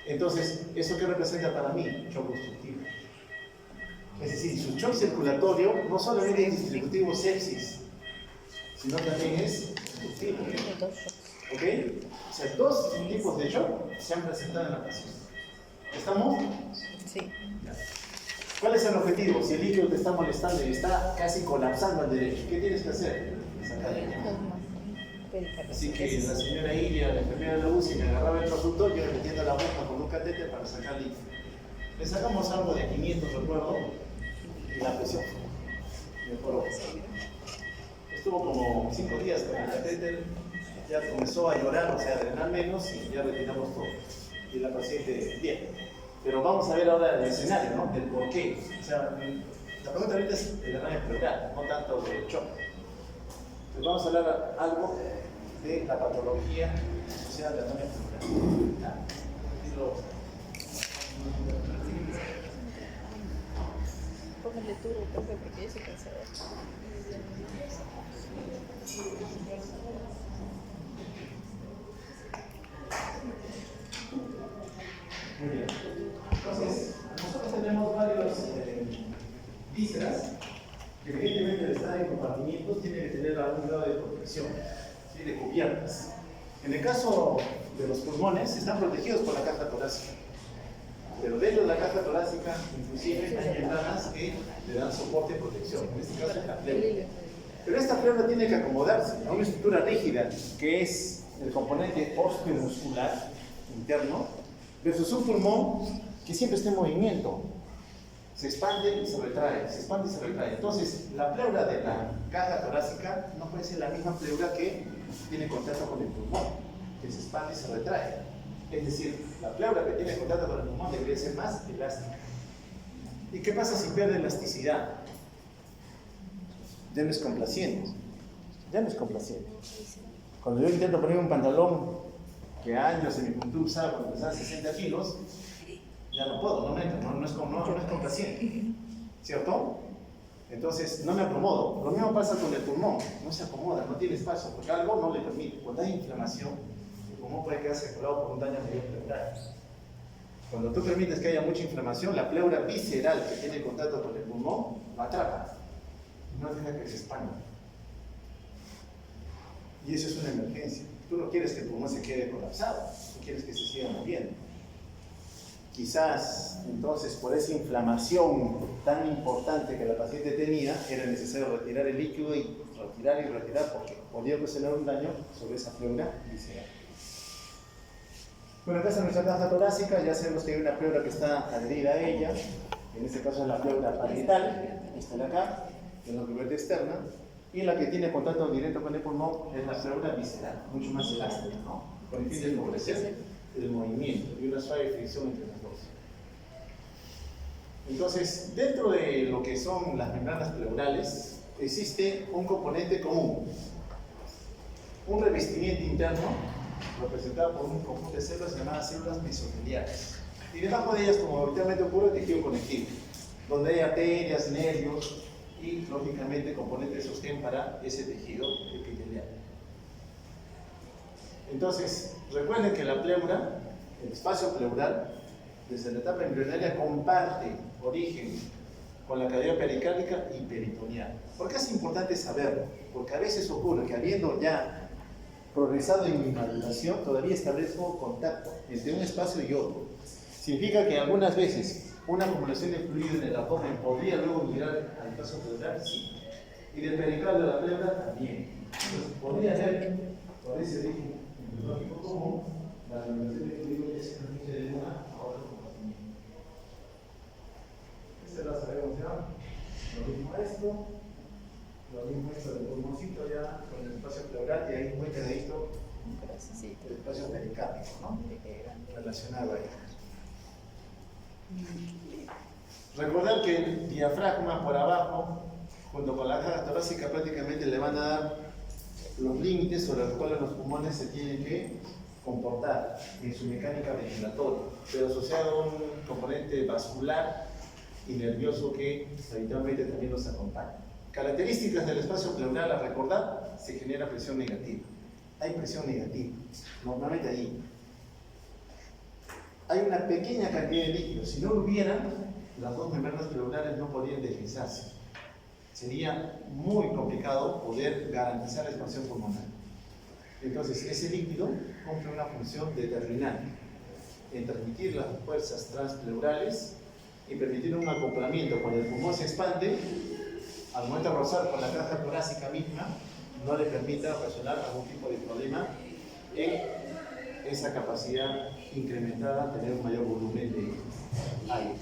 Entonces, ¿eso qué representa para mí? Shock obstructivo. Es decir, su shock circulatorio no solamente es distributivo sepsis, sino también es obstructivo. ¿Ok? O sea, dos tipos de shock se han presentado en la paciente. ¿Estamos? Sí. Ya. ¿Cuál es el objetivo? Si el líquido te está molestando y está casi colapsando al derecho, ¿qué tienes que hacer? Sacarle. Así que la señora Ilia, la enfermera de la UCI, me agarraba el consultorio, yo le metiendo la boca con un catéter para sacar líquido. Le sacamos algo de 500, recuerdo, y la presión mejoró. Estuvo como 5 días con el catéter, ya comenzó a llorar, o sea, a drenar menos y ya retiramos todo. Y la paciente bien. Pero vamos a ver ahora el escenario, ¿no? Del por qué. O sea, la pregunta ahorita es el derrame pleural, no tanto del shock. Entonces vamos a hablar algo de la patología asociada al derrame pleural. Póngale turbo, profe, porque yo soy cansada. Muy bien. Entonces, nosotros tenemos varios vísceras que evidentemente al estar en compartimientos tienen que tener un grado de protección, ¿sí? De cubiertas. En el caso de los pulmones, están protegidos por la caja torácica. Pero dentro de la caja torácica, inclusive, hay membranas que le dan soporte y protección. En este caso es la pleura. Pero esta pleura tiene que acomodarse a una estructura rígida, que es el componente osteomuscular interno, versus un pulmón que siempre está en movimiento. Se expande y se retrae, se expande y se retrae. Entonces, la pleura de la caja torácica no puede ser la misma pleura que tiene contacto con el pulmón, que se expande y se retrae. Es decir, la pleura que tiene contacto con el pulmón debería ser más elástica. ¿Y qué pasa si pierde elasticidad? Ya no es complaciente. Ya no es complaciente. Cuando yo intento poner un pantalón que años en mi juventud usaba cuando pesaba 60 kilos, ya no puedo, no es complaciente, ¿cierto? Entonces no me acomodo. Lo mismo pasa con el pulmón, no se acomoda, no tiene espacio, porque algo no le permite. Cuando hay inflamación, el pulmón puede quedarse colado por un daño pleural. Cuando tú permites que haya mucha inflamación, la pleura visceral que tiene contacto con el pulmón lo atrapa y no deja que se expanda. Y eso es una emergencia. Tú no quieres que el pulmón se quede colapsado, tú quieres que se siga moviendo. Quizás, entonces, por esa inflamación tan importante que la paciente tenía, era necesario retirar el líquido y retirar, porque podía ocasionar un daño sobre esa pleura visceral. Bueno, acá está nuestra caja torácica, ya sabemos que hay una pleura que está adherida a ella, en este caso es la pleura parietal, esta de acá, que es la cubierta externa, y la que tiene contacto directo con el pulmón es la pleura visceral, mucho más elástica, ¿no? Con el fin de favorecer el movimiento y una suave fricción entre las dos. Entonces, dentro de lo que son las membranas pleurales, existe un componente común, un revestimiento interno representado por un conjunto de células llamadas células mesoteliales. Y debajo de ellas, como habitualmente ocurre, el tejido conectivo, donde hay arterias, nervios y, lógicamente, componentes de sostén para ese tejido epitelial. Entonces, recuerden que la pleura, el espacio pleural, desde la etapa embrionaria comparte origen con la cavidad pericárdica y peritoneal. ¿Por qué es importante saberlo? Porque a veces ocurre que habiendo ya progresado en mi maduración, todavía establezco contacto entre un espacio y otro. Significa que algunas veces una acumulación de fluido en el abdomen podría luego migrar al espacio pleural, sí. Y del pericardio a la pleura también. Entonces, podría haber, por ese origen embriológico común, la acumulación de fluido que se transmite de una a otra compartimiento. Esta la sabemos ya. Lo mismo esto del pulmoncito ya con el espacio pleural y ahí muy pegadito el espacio pericárdico, ¿no? Relacionado ahí. Recordar que el diafragma por abajo, junto con la caja torácica, prácticamente le van a dar los límites sobre los cuales los pulmones se tienen que comportar en su mecánica ventilatoria, pero asociado a un componente vascular y nervioso que habitualmente también los acompaña. Características del espacio pleural, a recordar, se genera presión negativa. Hay presión negativa, normalmente ahí. Hay una pequeña cantidad de líquido. Si no lo hubieran, las dos membranas pleurales no podrían deslizarse. Sería muy complicado poder garantizar la expansión pulmonar. Entonces, ese líquido cumple una función determinante en transmitir las fuerzas transpleurales y permitir un acoplamiento. Cuando el pulmón se expande, al momento de rozar con la caja torácica misma, no le permita ocasionar algún tipo de problema en esa capacidad incrementada, tener un mayor volumen de aire.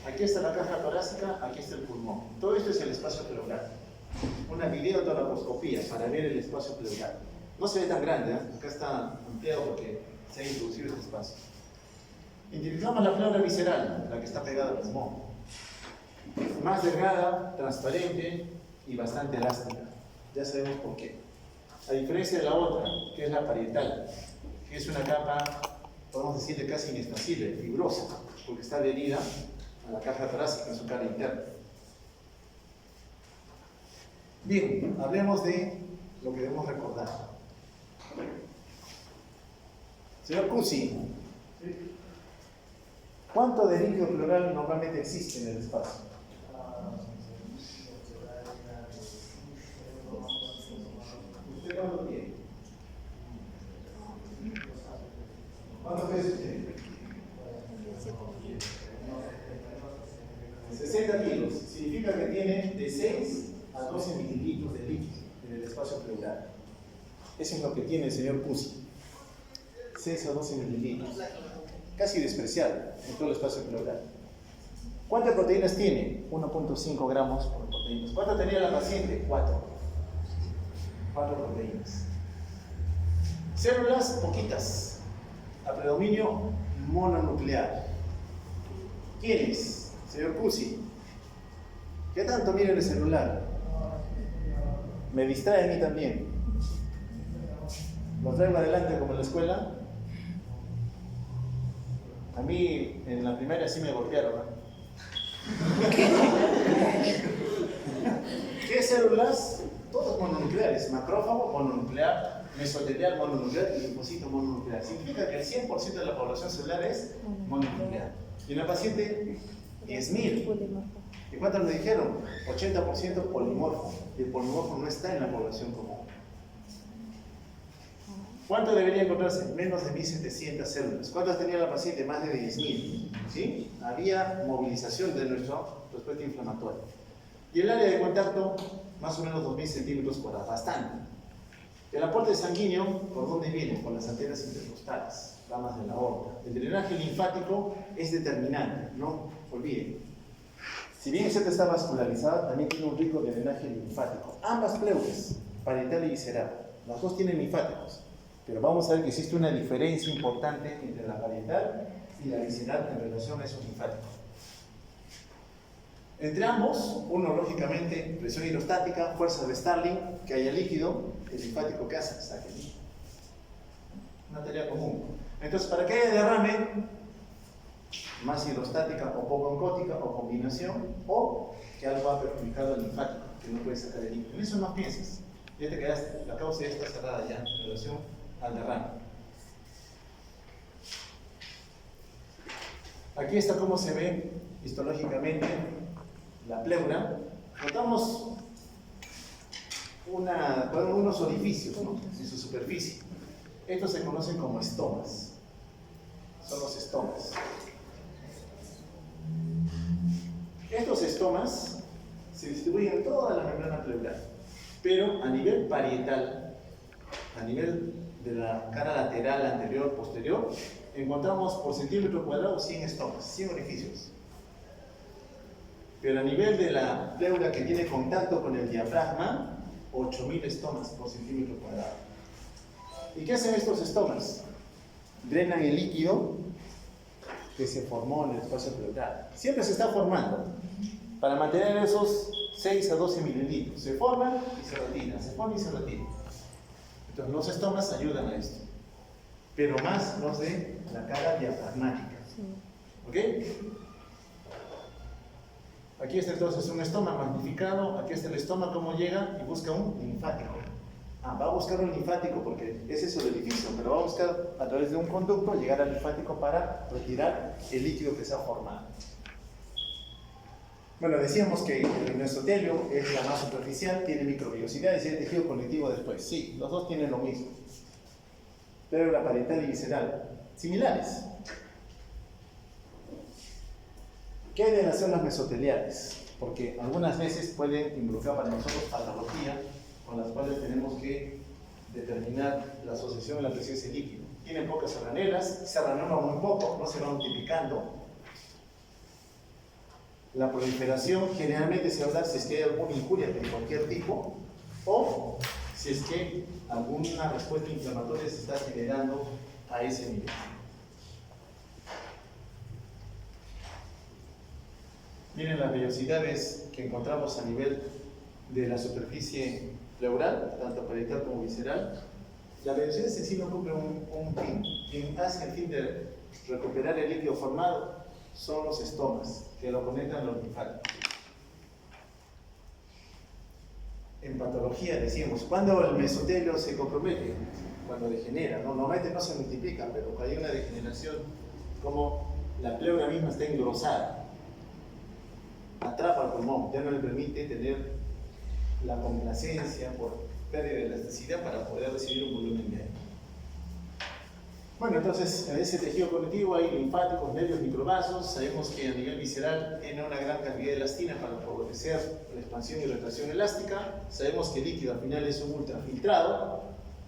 Aquí está la caja torácica, aquí está el pulmón. Todo esto es el espacio pleural. Una videotoracoscopía para ver el espacio pleural. No se ve tan grande, ¿eh? Acá está ampliado porque se ha introducido este espacio. Identificamos la pleura visceral, la que está pegada al pulmón. Más delgada, transparente y bastante elástica. Ya sabemos por qué. A diferencia de la otra, que es la parietal, que es una capa, podemos decirle casi inextensible, fibrosa, porque está adherida a la caja torácica en su cara interna. Bien, hablemos de lo que debemos recordar. Señor Cusi, ¿cuánto de líquido pleural normalmente existe en el espacio? Eso es lo que tiene el señor Pusi. 6 a 12 mililitros. Casi despreciable en todo el espacio pleural. ¿Cuántas proteínas tiene? 1.5 gramos por proteínas. ¿Cuánto tenía la paciente? 4. 4 proteínas. Células poquitas. A predominio mononuclear. ¿Quién es? Señor Pusi. ¿Qué tanto mira en el celular? Me distrae a mí también. ¿Lo traigo adelante como en la escuela? A mí en la primaria sí me golpearon, ¿no? ¿Qué células? Todos mononucleares. Macrófago mononuclear, mesotelial mononuclear y linfocito mononuclear. Significa que el 100% de la población celular es mononuclear. Y en la paciente, 10.000. ¿Y cuántos le dijeron? 80% polimorfo. Y el polimorfo no está en la población común. ¿Cuánto debería encontrarse? Menos de 1.700 células. ¿Cuántas tenía la paciente? Más de 10.000. ¿Sí? Había movilización de nuestro respuesta inflamatoria. Y el área de contacto, más o menos 2.000 centímetros cuadrados. Bastante. El aporte sanguíneo, ¿por dónde viene? Por las arterias intercostales, ramas de la aorta. El drenaje linfático es determinante, no olviden. Si bien el está vascularizado, también tiene un rico drenaje linfático. Ambas pleuras, parietal y visceral, las dos tienen linfáticos. Pero vamos a ver que existe una diferencia importante entre la parietal y la visceral en relación a esos linfáticos. Entre ambos, uno lógicamente, presión hidrostática, fuerza de Starling, que haya líquido, el linfático que hace, saque el líquido. Una tarea común. Entonces, para que haya derrame, más hidrostática o poco oncótica o combinación, o que algo ha perjudicado al linfático, que no puede sacar el líquido. En eso no piensas. Ya te quedaste, la causa ya está cerrada ya en relación al derrame. Aquí está cómo se ve histológicamente la pleura. Notamos unos orificios, ¿no?, en su superficie. Estos se conocen como estomas. Son los estomas. Estos estomas se distribuyen en toda la membrana pleural, pero a nivel parietal, a nivel de la cara lateral, anterior, posterior, encontramos por centímetro cuadrado 100 estomas, 100 orificios. Pero a nivel de la pleura que tiene contacto con el diafragma, 8.000 estomas por centímetro cuadrado. ¿Y qué hacen estos estomas? Drenan el líquido que se formó en el espacio pleural. Siempre se está formando para mantener esos 6 a 12 mililitros. Se forman y se retiran, se forman y se retiran. Entonces los estomas ayudan a esto, pero más los de la cara diafragmática. ¿Ok? Aquí está entonces un estoma magnificado, aquí está el estoma, cómo llega y busca un linfático. Va a buscar un linfático porque ese es el orificio, pero va a buscar a través de un conducto llegar al linfático para retirar el líquido que se ha formado. Bueno, decíamos que el mesotelio es la más superficial, tiene microvellosidades y el tejido conectivo después. Sí, los dos tienen lo mismo. Pero la parietal y visceral, similares. ¿Qué hay de las células mesoteliales? Porque algunas veces pueden involucrar para nosotros patología con las cuales tenemos que determinar la asociación de la presencia de líquido. Tienen pocas organelas, se renuevan muy poco, no se van multiplicando. La proliferación generalmente se habla si es que hay alguna injuria de cualquier tipo o si es que alguna respuesta inflamatoria se está generando a ese nivel. Miren las vellosidades que encontramos a nivel de la superficie pleural, tanto parietal como visceral. La vellosidad en sí no cumple un fin. Quien hace el fin de recuperar el líquido formado son los estomas, que lo conectan los linfáticos. En patología decíamos, ¿cuándo el mesotelio se compromete? Cuando degenera, ¿no? Normalmente no se multiplica, pero cuando hay una degeneración, como la pleura misma está engrosada, atrapa el pulmón, ya no le permite tener la complacencia por pérdida de elasticidad para poder recibir un volumen de aire. Bueno, entonces en ese tejido conectivo hay linfáticos, nervios, microvasos. Sabemos que a nivel visceral tiene una gran cantidad de elastina para favorecer la expansión y retracción elástica. Sabemos que el líquido al final es un ultrafiltrado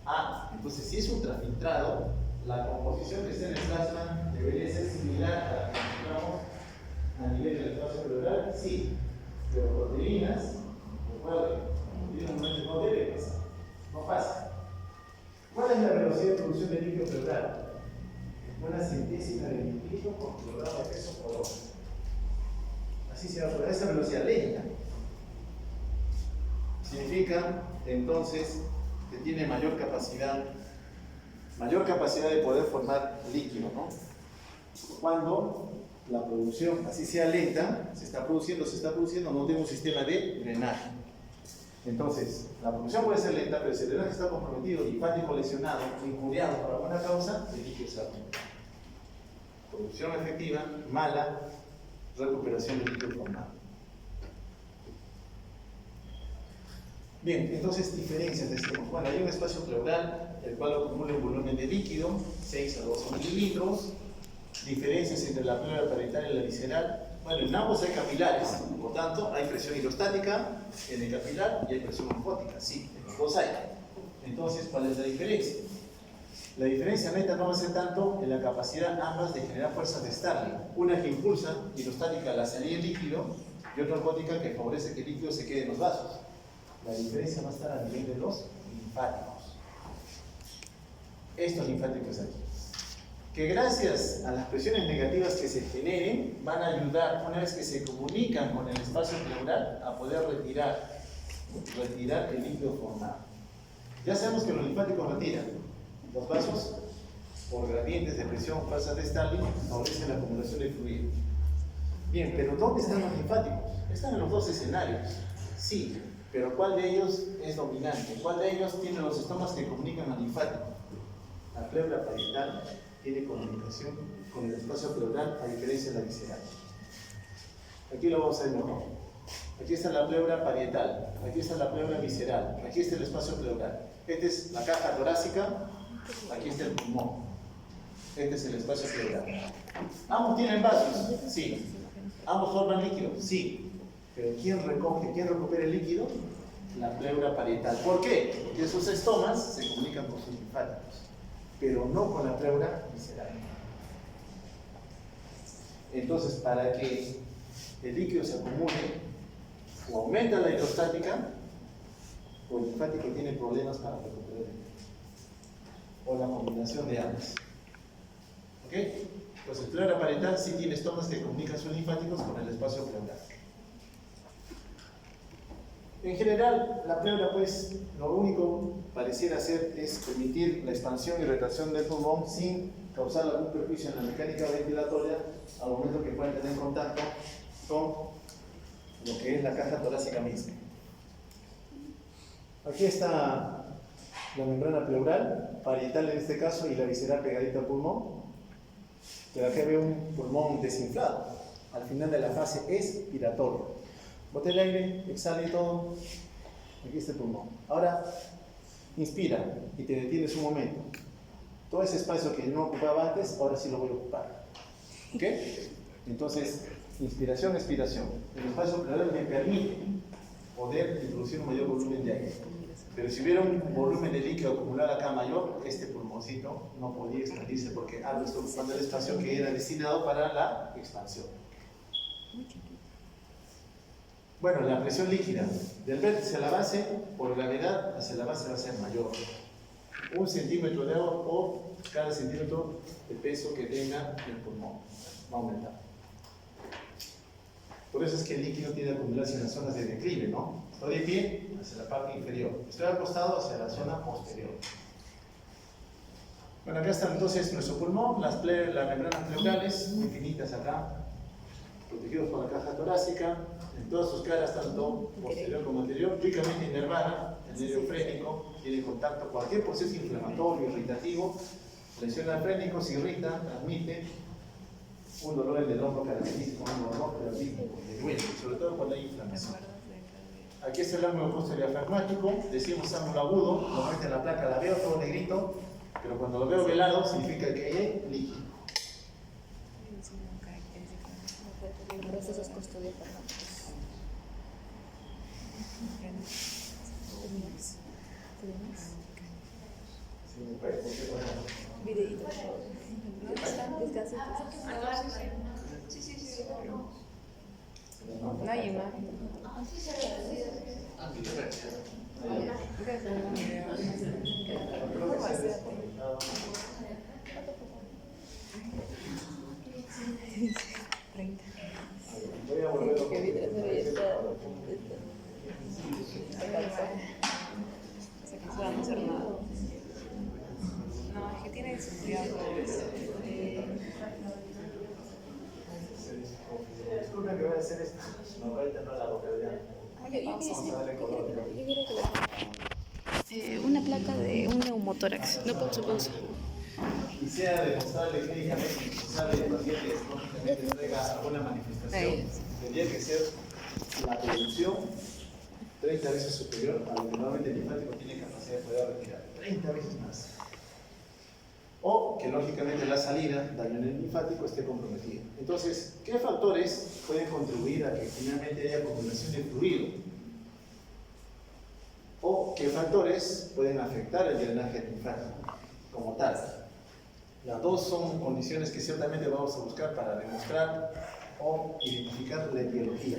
Ah, entonces si es ultrafiltrado, la composición que está en el plasma debería ser similar a la que encontramos a nivel del espacio pleural, sí, pero proteínas, recuerden, proteínas no debe pasar, no pasa. ¿Cuál es la velocidad de producción de líquido pleural? Una centésima de mililitro por kilogramo de peso por hora. Así se va a poner esa velocidad lenta. Significa entonces que tiene mayor capacidad de poder formar líquido, ¿no? Cuando la producción, así sea lenta, se está produciendo, no tiene un sistema de drenaje. Entonces, la producción puede ser lenta, pero si el drenaje está comprometido, linfático lesionado, injuriado por alguna causa, el líquido se va a perder. Producción efectiva, mala, recuperación del líquido formado. Bien, entonces diferencias de este. Bueno, hay un espacio pleural, el cual acumula un volumen de líquido, 6 a 12 mililitros. Diferencias entre la pleura parietal y la visceral. Bueno, en ambos hay capilares, por tanto, hay presión hidrostática en el capilar y hay presión osmótica. Sí, en los dos hay. Entonces, ¿cuál es la diferencia? La diferencia neta no va a ser tanto en la capacidad ambas de generar fuerzas de Starling. Una que impulsa hidrostática la salida del líquido y otra osmótica que favorece que el líquido se quede en los vasos. La diferencia va a estar a nivel de los linfáticos. Estos linfáticos aquí. Que gracias a las presiones negativas que se generen, van a ayudar, una vez que se comunican con el espacio pleural, a poder retirar el líquido formado. Ya sabemos que los linfáticos retiran. Los vasos, por gradientes de presión, fuerzas de Starling, favorecen la acumulación de fluido. Bien, pero ¿dónde están los linfáticos? Están en los dos escenarios. Sí, pero ¿cuál de ellos es dominante? ¿Cuál de ellos tiene los estomas que comunican al linfático? La pleura parietal tiene comunicación con el espacio pleural, a diferencia de la visceral. Aquí lo vamos a ver mejor. Aquí está la pleura parietal, aquí está la pleura visceral, aquí está el espacio pleural. Esta es la caja torácica, aquí está el pulmón. Este es el espacio pleural. ¿Ambos tienen vasos? Sí. ¿Ambos forman líquido? Sí. Pero ¿quién recupera el líquido? La pleura parietal. ¿Por qué? Porque sus estomas se comunican con sus linfáticos, pero no con la pleura visceral. Entonces, para que el líquido se acumule, o aumenta la hidrostática, o el linfático tiene problemas para recuperar el líquido, o la combinación de ambas. ¿Ok? Entonces, pleura parietal sí tiene estomas que comunican sus linfáticos con el espacio pleural. En general, la pleura, pues, lo único pareciera hacer es permitir la expansión y retracción del pulmón sin causar algún perjuicio en la mecánica ventilatoria al momento que puedan tener contacto con lo que es la caja torácica misma. Aquí está la membrana pleural, parietal en este caso, y la visceral pegadita al pulmón. Pero acá veo un pulmón desinflado al final de la fase expiratoria. Bote el aire, exhale todo. Aquí está el pulmón. Ahora, inspira y te detienes un momento. Todo ese espacio que no ocupaba antes, ahora sí lo voy a ocupar. ¿Ok? Entonces, inspiración, expiración. El espacio pleural me permite poder introducir un mayor volumen de aire. Pero si hubiera un volumen de líquido acumulado acá mayor, este pulmoncito no podía expandirse porque algo está ocupando el espacio que era destinado para la expansión. Bueno, la presión líquida del vértice a la base, por gravedad, hacia la base va a ser mayor. 1 centímetro de agua por cada centímetro de peso que tenga el pulmón. Va a aumentar. Por eso es que el líquido tiende a acumularse en las zonas de declive, ¿no? Estoy de pie hacia la parte inferior. Estoy acostado hacia la zona posterior. Bueno, acá está entonces nuestro pulmón, las membranas pleurales, infinitas acá, protegidos por la caja torácica, en todas sus caras, tanto posterior como anterior, ricamente inervada, el nervio frénico, tiene contacto con cualquier proceso inflamatorio, irritativo, lesiona al frénico, se irrita, transmite un dolor en el hombro característico, un dolor terapéutico, de duele, sobre todo cuando hay inflamación. Aquí está el ángulo postdiafragmático, decimos ángulo agudo, normalmente en la placa la veo todo negrito, pero cuando lo veo velado significa que hay líquido. Procesos postdiafragmáticos. Sí, ¿por qué ponemos? Videíto. Descansa. Sí, sí, sí. No hay imagen. ¿Cómo va a ser? 30. Voy a volver a Que vi trasero y está. Alcanzado. O sea que se van a hacer nada. No, es que tiene seguridad. Disculpen que voy a hacer esto. No, ahorita no la boca ya. Una placa de un neumotórax. No pausa. Y sea demostrable clínicamente indispensable el paciente lógicamente traiga alguna manifestación, tendría que ser la producción 30 veces superior a lo que normalmente el linfático tiene capacidad de poder retirar, 30 veces más. O que lógicamente la salida daño en el linfático esté comprometida. Entonces, ¿qué factores pueden contribuir a que finalmente haya acumulación de fluido? ¿O qué factores pueden afectar el drenaje linfático como tal? Las dos son condiciones que ciertamente vamos a buscar para demostrar o identificar la etiología.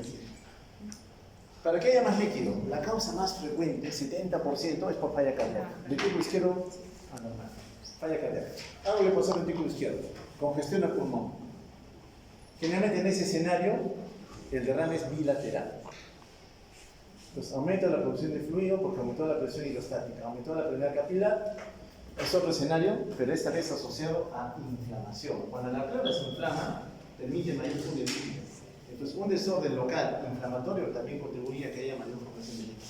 Para que haya más líquido, la causa más frecuente, 70%, es por falla cardíaca. Ventículo izquierdo, anormal. Falla cardíaca. Algo le pasó al ventículo izquierdo. Congestión al pulmón. Generalmente en ese escenario, el derrame es bilateral. Entonces aumenta la producción de fluido porque aumentó la presión hidrostática, aumentó la presión capilar. Es otro escenario, pero esta vez asociado a inflamación. Cuando la pleura se inflama, permite mayor flujo de líquido. Entonces, un desorden local inflamatorio también contribuye a que haya mayor formación de líquido.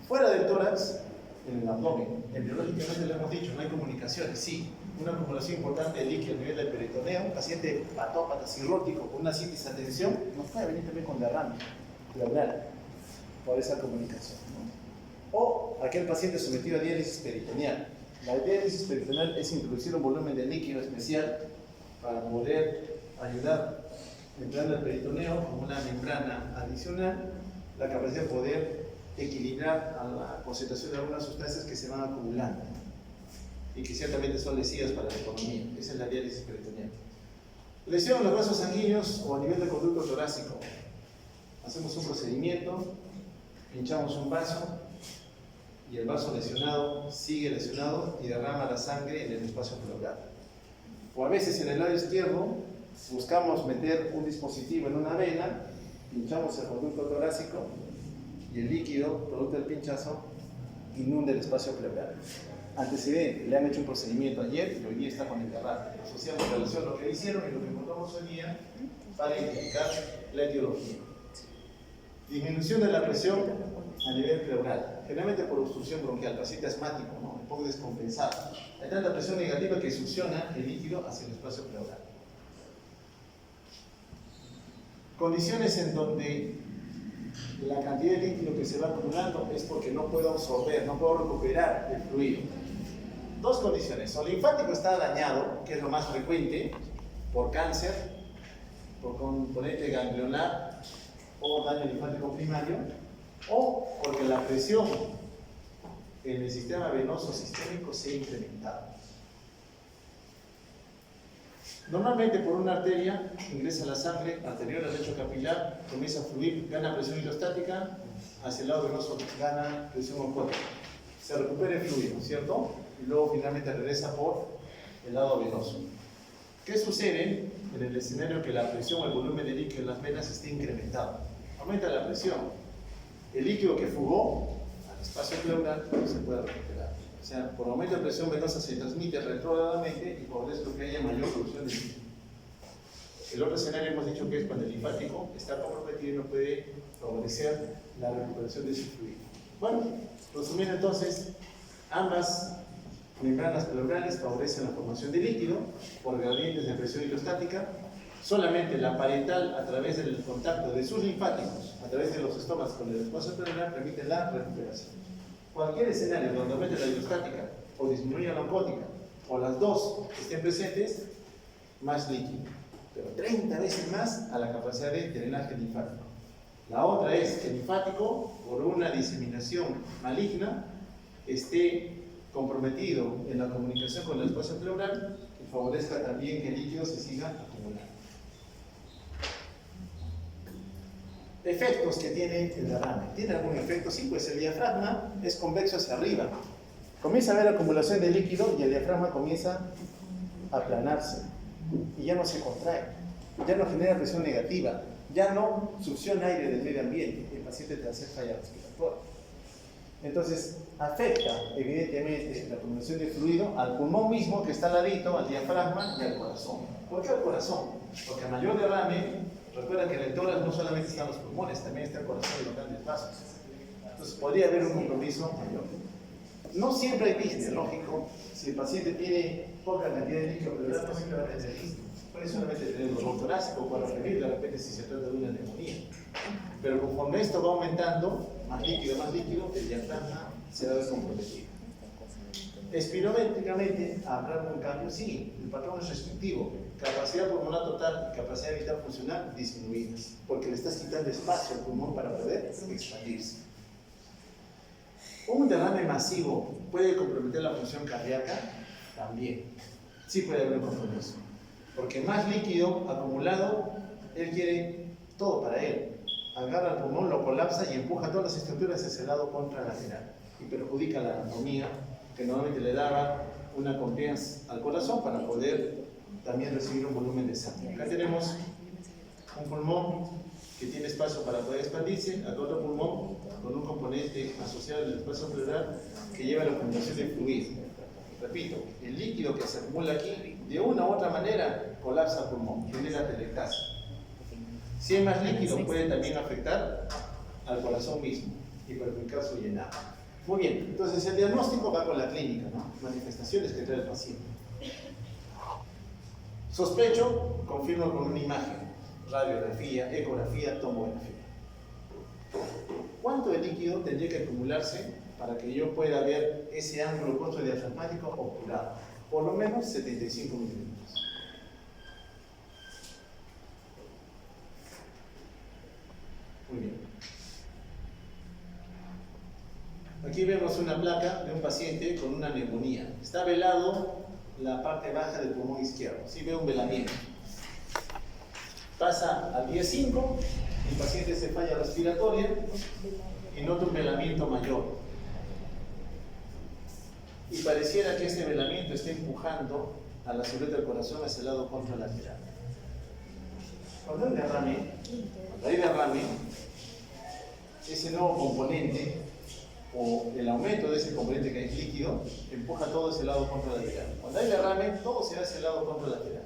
Fuera del tórax, en el abdomen, embriológicamente lo hemos dicho, no hay comunicaciones. Sí, una acumulación importante de líquido a nivel del peritoneo, un paciente patópata cirrótico con una citis a tensión, nos puede venir también con derrame pleural por esa comunicación. O aquel paciente sometido a diálisis peritoneal. La diálisis peritoneal es introducir un volumen de líquido especial para poder ayudar, entrando al peritoneo como una membrana adicional, la capacidad de poder equilibrar a la concentración de algunas sustancias que se van acumulando y que ciertamente son lesivas para la economía. Esa es la diálisis peritoneal. Lesión en los vasos sanguíneos o a nivel del conducto torácico. Hacemos un procedimiento, pinchamos un vaso, y el vaso lesionado sigue lesionado y derrama la sangre en el espacio pleural. O a veces en el lado izquierdo buscamos meter un dispositivo en una vena, pinchamos el conducto torácico y el líquido, producto del pinchazo, inunda el espacio pleural. Antecedente, le han hecho un procedimiento ayer y hoy día está con el derrame. Asociamos en relación a lo que hicieron y lo que encontramos hoy día para identificar la etiología. Disminución de la presión a nivel pleural, generalmente por obstrucción bronquial, paciente asmático, ¿no? Un poco descompensado. Hay tanta presión negativa que succiona el líquido hacia el espacio pleural. Condiciones en donde la cantidad de líquido que se va acumulando es porque no puedo absorber, no puedo recuperar el fluido. Dos condiciones: o el linfático está dañado, que es lo más frecuente, por cáncer, por componente ganglionar o daño linfático primario, o porque la presión en el sistema venoso sistémico se ha incrementado. Normalmente por una arteria ingresa la sangre anterior al lecho capilar, comienza a fluir, gana presión hidrostática, hacia el lado venoso gana presión osmótica. Se recupera el fluido, ¿cierto? Y luego finalmente regresa por el lado venoso. ¿Qué sucede en el escenario que la presión o el volumen de líquido en las venas esté incrementado? Aumenta la presión. El líquido que fugó al espacio pleural no se puede recuperar. O sea, por aumento de presión venosa se transmite retrógradamente y por eso que haya mayor producción de líquido. El otro escenario hemos dicho que es cuando el linfático está comprometido y no puede favorecer la recuperación de ese fluido. Bueno, resumiendo entonces, ambas membranas pleurales favorecen la formación de líquido por gradientes de presión hidrostática. Solamente la parietal, a través del contacto de sus linfáticos, a través de los estomas con el espacio pleural, permite la recuperación. Cualquier escenario donde aumente la hidrostática o disminuya la oncótica, o las dos estén presentes, más líquido, pero 30 veces más a la capacidad de drenaje linfático. La otra es que el linfático, por una diseminación maligna, esté comprometido en la comunicación con el espacio pleural y favorezca también que el líquido se siga acumulando. Efectos que tiene el derrame. ¿Tiene algún efecto? Sí, pues el diafragma es convexo hacia arriba. Comienza a haber acumulación de líquido y el diafragma comienza a aplanarse y ya no se contrae, ya no genera presión negativa, ya no succiona aire del medio ambiente, el paciente te va a hacer falla respiratoria. Entonces, afecta evidentemente la acumulación de fluido al pulmón mismo que está al ladito, al diafragma y al corazón. ¿Por qué al corazón? Porque a mayor derrame, recuerda que en el tórax no solamente están los pulmones, también está el corazón y los grandes vasos. Entonces, podría haber un compromiso mayor. No siempre hay disney, lógico. Si el paciente tiene poca cantidad de líquido pleural, no siempre va a tener disney. Puede solamente tener dolor torácico para referir de repente si se trata de una neumonía. Pero conforme esto va aumentando, más líquido, el diafragma se va a ver comprometido. Espirométricamente, ¿habrá algún cambio? Sí, el patrón es restrictivo. Capacidad pulmonar total y capacidad vital funcional disminuidas, porque le estás quitando espacio al pulmón para poder expandirse. ¿Un derrame masivo puede comprometer la función cardíaca? También. Sí puede haber un compromiso. Porque más líquido acumulado, él quiere todo para él. Agarra el pulmón, lo colapsa y empuja todas las estructuras hacia el lado contralateral. Y perjudica la anatomía, que normalmente le daba una confianza al corazón para poder también recibir un volumen de sangre. Acá tenemos un pulmón que tiene espacio para poder expandirse, acá otro pulmón con un componente asociado al espacio pleural que lleva a la acumulación de fluido. Repito, el líquido que se acumula aquí, de una u otra manera, colapsa el pulmón, genera atelectasia. Si hay más líquido, puede también afectar al corazón mismo y perjudicar su llenado. Muy bien, entonces el diagnóstico va con la clínica, ¿no? Manifestaciones que trae el paciente. Sospecho, confirmo con una imagen, radiografía, ecografía, tomografía. ¿Cuánto de líquido tendría que acumularse para que yo pueda ver ese ángulo contradiafragmático obturado? Por lo menos 75 milímetros. Muy bien. Aquí vemos una placa de un paciente con una neumonía. Está velado la parte baja del pulmón izquierdo. Sí ve un velamiento. Pasa al día 5, el paciente se falla respiratoria y nota un velamiento mayor. Y pareciera que este velamiento está empujando a la silueta del corazón hacia el lado contralateral. Cuando hay derrame, ese nuevo componente o el aumento de ese componente que es líquido empuja todo hacia el lado contralateral. Cuando hay derrame, todo se va hacia el lado contralateral.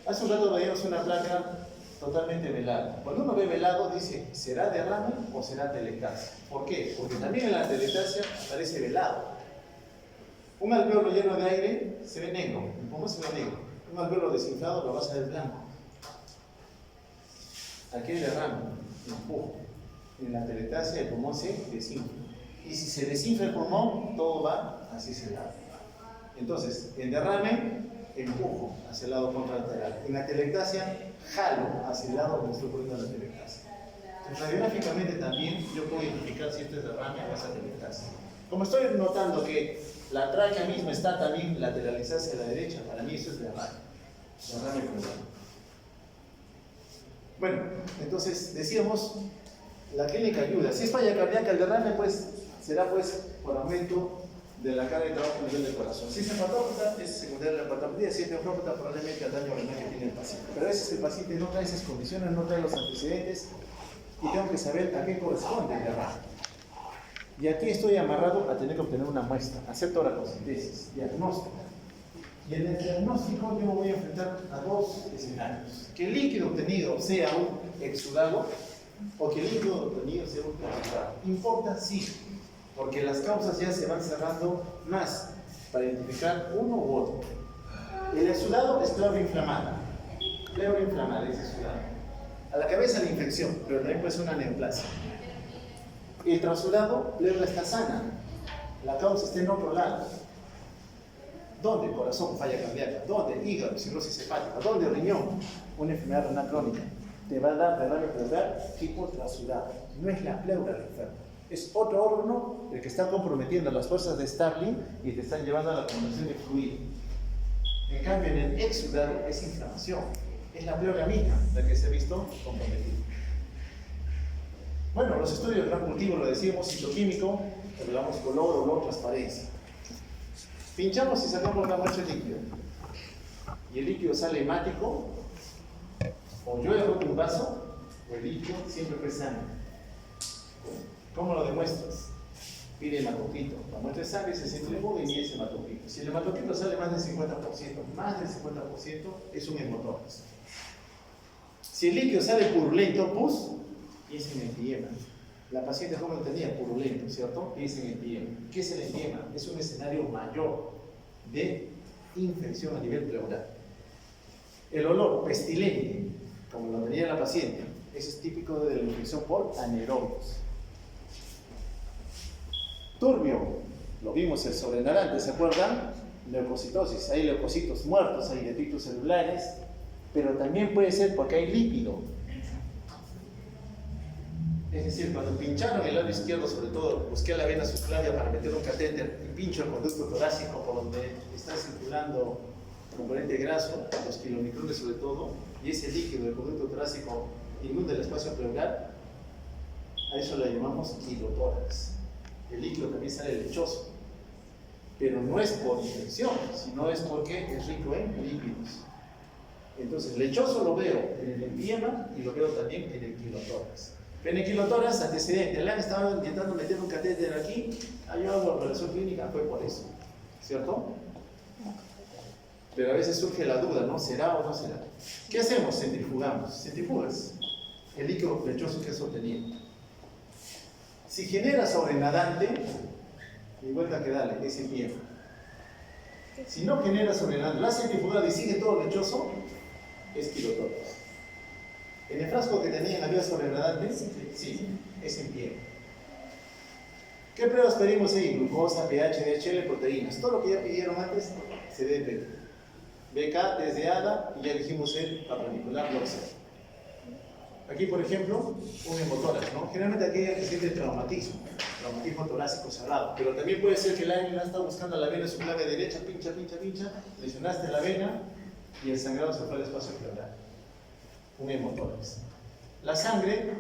Hace un rato veíamos una placa totalmente velada. Cuando uno ve velado, dice, ¿será derrame o será atelectasia? ¿Por qué? Porque también en la atelectasia aparece velado. Un alveolo lleno de aire se ve negro, el pulmón se ve negro. Un alveolo desinflado lo vas a ver blanco. Aquí hay derrame, empujo. En la atelectasia el pulmón se desinfla. Y si se desinfla el pulmón, todo va hacia ese lado. Entonces, en derrame, empujo hacia el lado contralateral. En la atelectasia, jalo hacia el lado donde estoy poniendo la atelectasia. Radiográficamente también yo puedo identificar si esto es derrame o es atelectasia. Como estoy notando que la tráquea misma está también lateralizada hacia la derecha, para mí eso es derrame. Derrame pleural. Bueno, entonces decíamos, la clínica ayuda. Si es falla cardíaca, el derrame pues será pues por aumento de la carga de trabajo a nivel del corazón. Si es hepatópata, es secundaria a la hepatopatía. Si es nefrópata, probablemente al daño renal que tiene el paciente. Pero a veces el paciente no trae esas condiciones, no trae los antecedentes y tengo que saber a qué corresponde el derrame. Y aquí estoy amarrado a tener que obtener una muestra, hacer toracocentesis, diagnóstico. Y en el diagnóstico yo me voy a enfrentar a dos escenarios. Que el líquido obtenido sea un exudado o que el líquido obtenido sea un exudado. ¿Importa? Sí, porque las causas ya se van cerrando más para identificar uno u otro. El exudado es pleura inflamada. Pleura inflamada es exudado. A la cabeza la infección, pero también puede ser una neoplasia. El trasudado, pleura está sana. La causa está en otro lado. ¿Dónde? Corazón, falla cardíaca. ¿Dónde? Hígado, cirrosis hepática. ¿Dónde? Riñón, una enfermedad renal crónica. Te va a dar derrame pleural tipo trasudado. No es la pleura la enferma, Es otro órgano el que está comprometiendo las fuerzas de Starling y te están llevando a la acumulación de fluido. En cambio, en el exudado es inflamación. Es la pleura misma la que se ha visto comprometida. Bueno, los estudios de gran cultivo, lo decíamos, citoquímico, revelamos color, olor, transparencia. Pinchamos y sacamos la muestra de líquido. Y el líquido sale hemático, o yo he roto un vaso, o el líquido siempre fue sangre. ¿Cómo lo demuestras? Pide hematocito. La muestra de sangre se centrifuga y mide ese hematocito. Si el hematocito sale más del 50%, es un hemotórax. Si el líquido sale purulento, pus, piensa en empiema. La paciente como lo tenía, purulento, ¿cierto? Piensa en empiema. ¿Qué es el empiema? Es un escenario mayor de infección a nivel pleural. El olor pestilente, como lo tenía la paciente, eso es típico de la infección por anaerobios. Turbio, lo vimos el sobrenadante, ¿se acuerdan? Leucocitosis, hay leucocitos muertos, hay detritos celulares, pero también puede ser porque hay lípido. Es decir, cuando pincharon el lado izquierdo, sobre todo, busqué la vena subclavia para meter un catéter y pincho el conducto torácico por donde está circulando componente graso, los kilomicrones sobre todo, y ese líquido del conducto torácico inunda el espacio pleural, a eso lo llamamos kilotórax. El líquido también sale lechoso, pero no es por infección, sino es porque es rico en lípidos. Entonces, lechoso lo veo en el empiema y lo veo también en el kilotórax. En el kilotórax, antecedente, le han estado intentando meter un catéter aquí, hay algo de relación clínica, fue por eso, ¿cierto? Pero a veces surge la duda, ¿no? ¿Será o no será? ¿Qué hacemos? Centrifugamos. Centrifugas el líquido lechoso que es obtenido. Si genera sobrenadante, mi vuelta que dale, es empiema. Si no genera sobrenadante, la centrifugada y sigue todo lechoso, es kilotórax. ¿En el frasco que tenían había sobrenadante? Sí, es empiema. ¿Qué pruebas pedimos ahí? Glucosa, pH, DHL, proteínas. Todo lo que ya pidieron antes se debe pedir. BK desde ADA y ya dijimos el aplandicular Loxer. Aquí, por ejemplo, un hemotórax, ¿no? Generalmente aquí hay que siente traumatismo torácico cerrado, pero también puede ser que el águila está buscando la vena subclavia derecha, pincha, lesionaste la vena y el sangrado se fue al espacio pleural. Un hemotórax. La sangre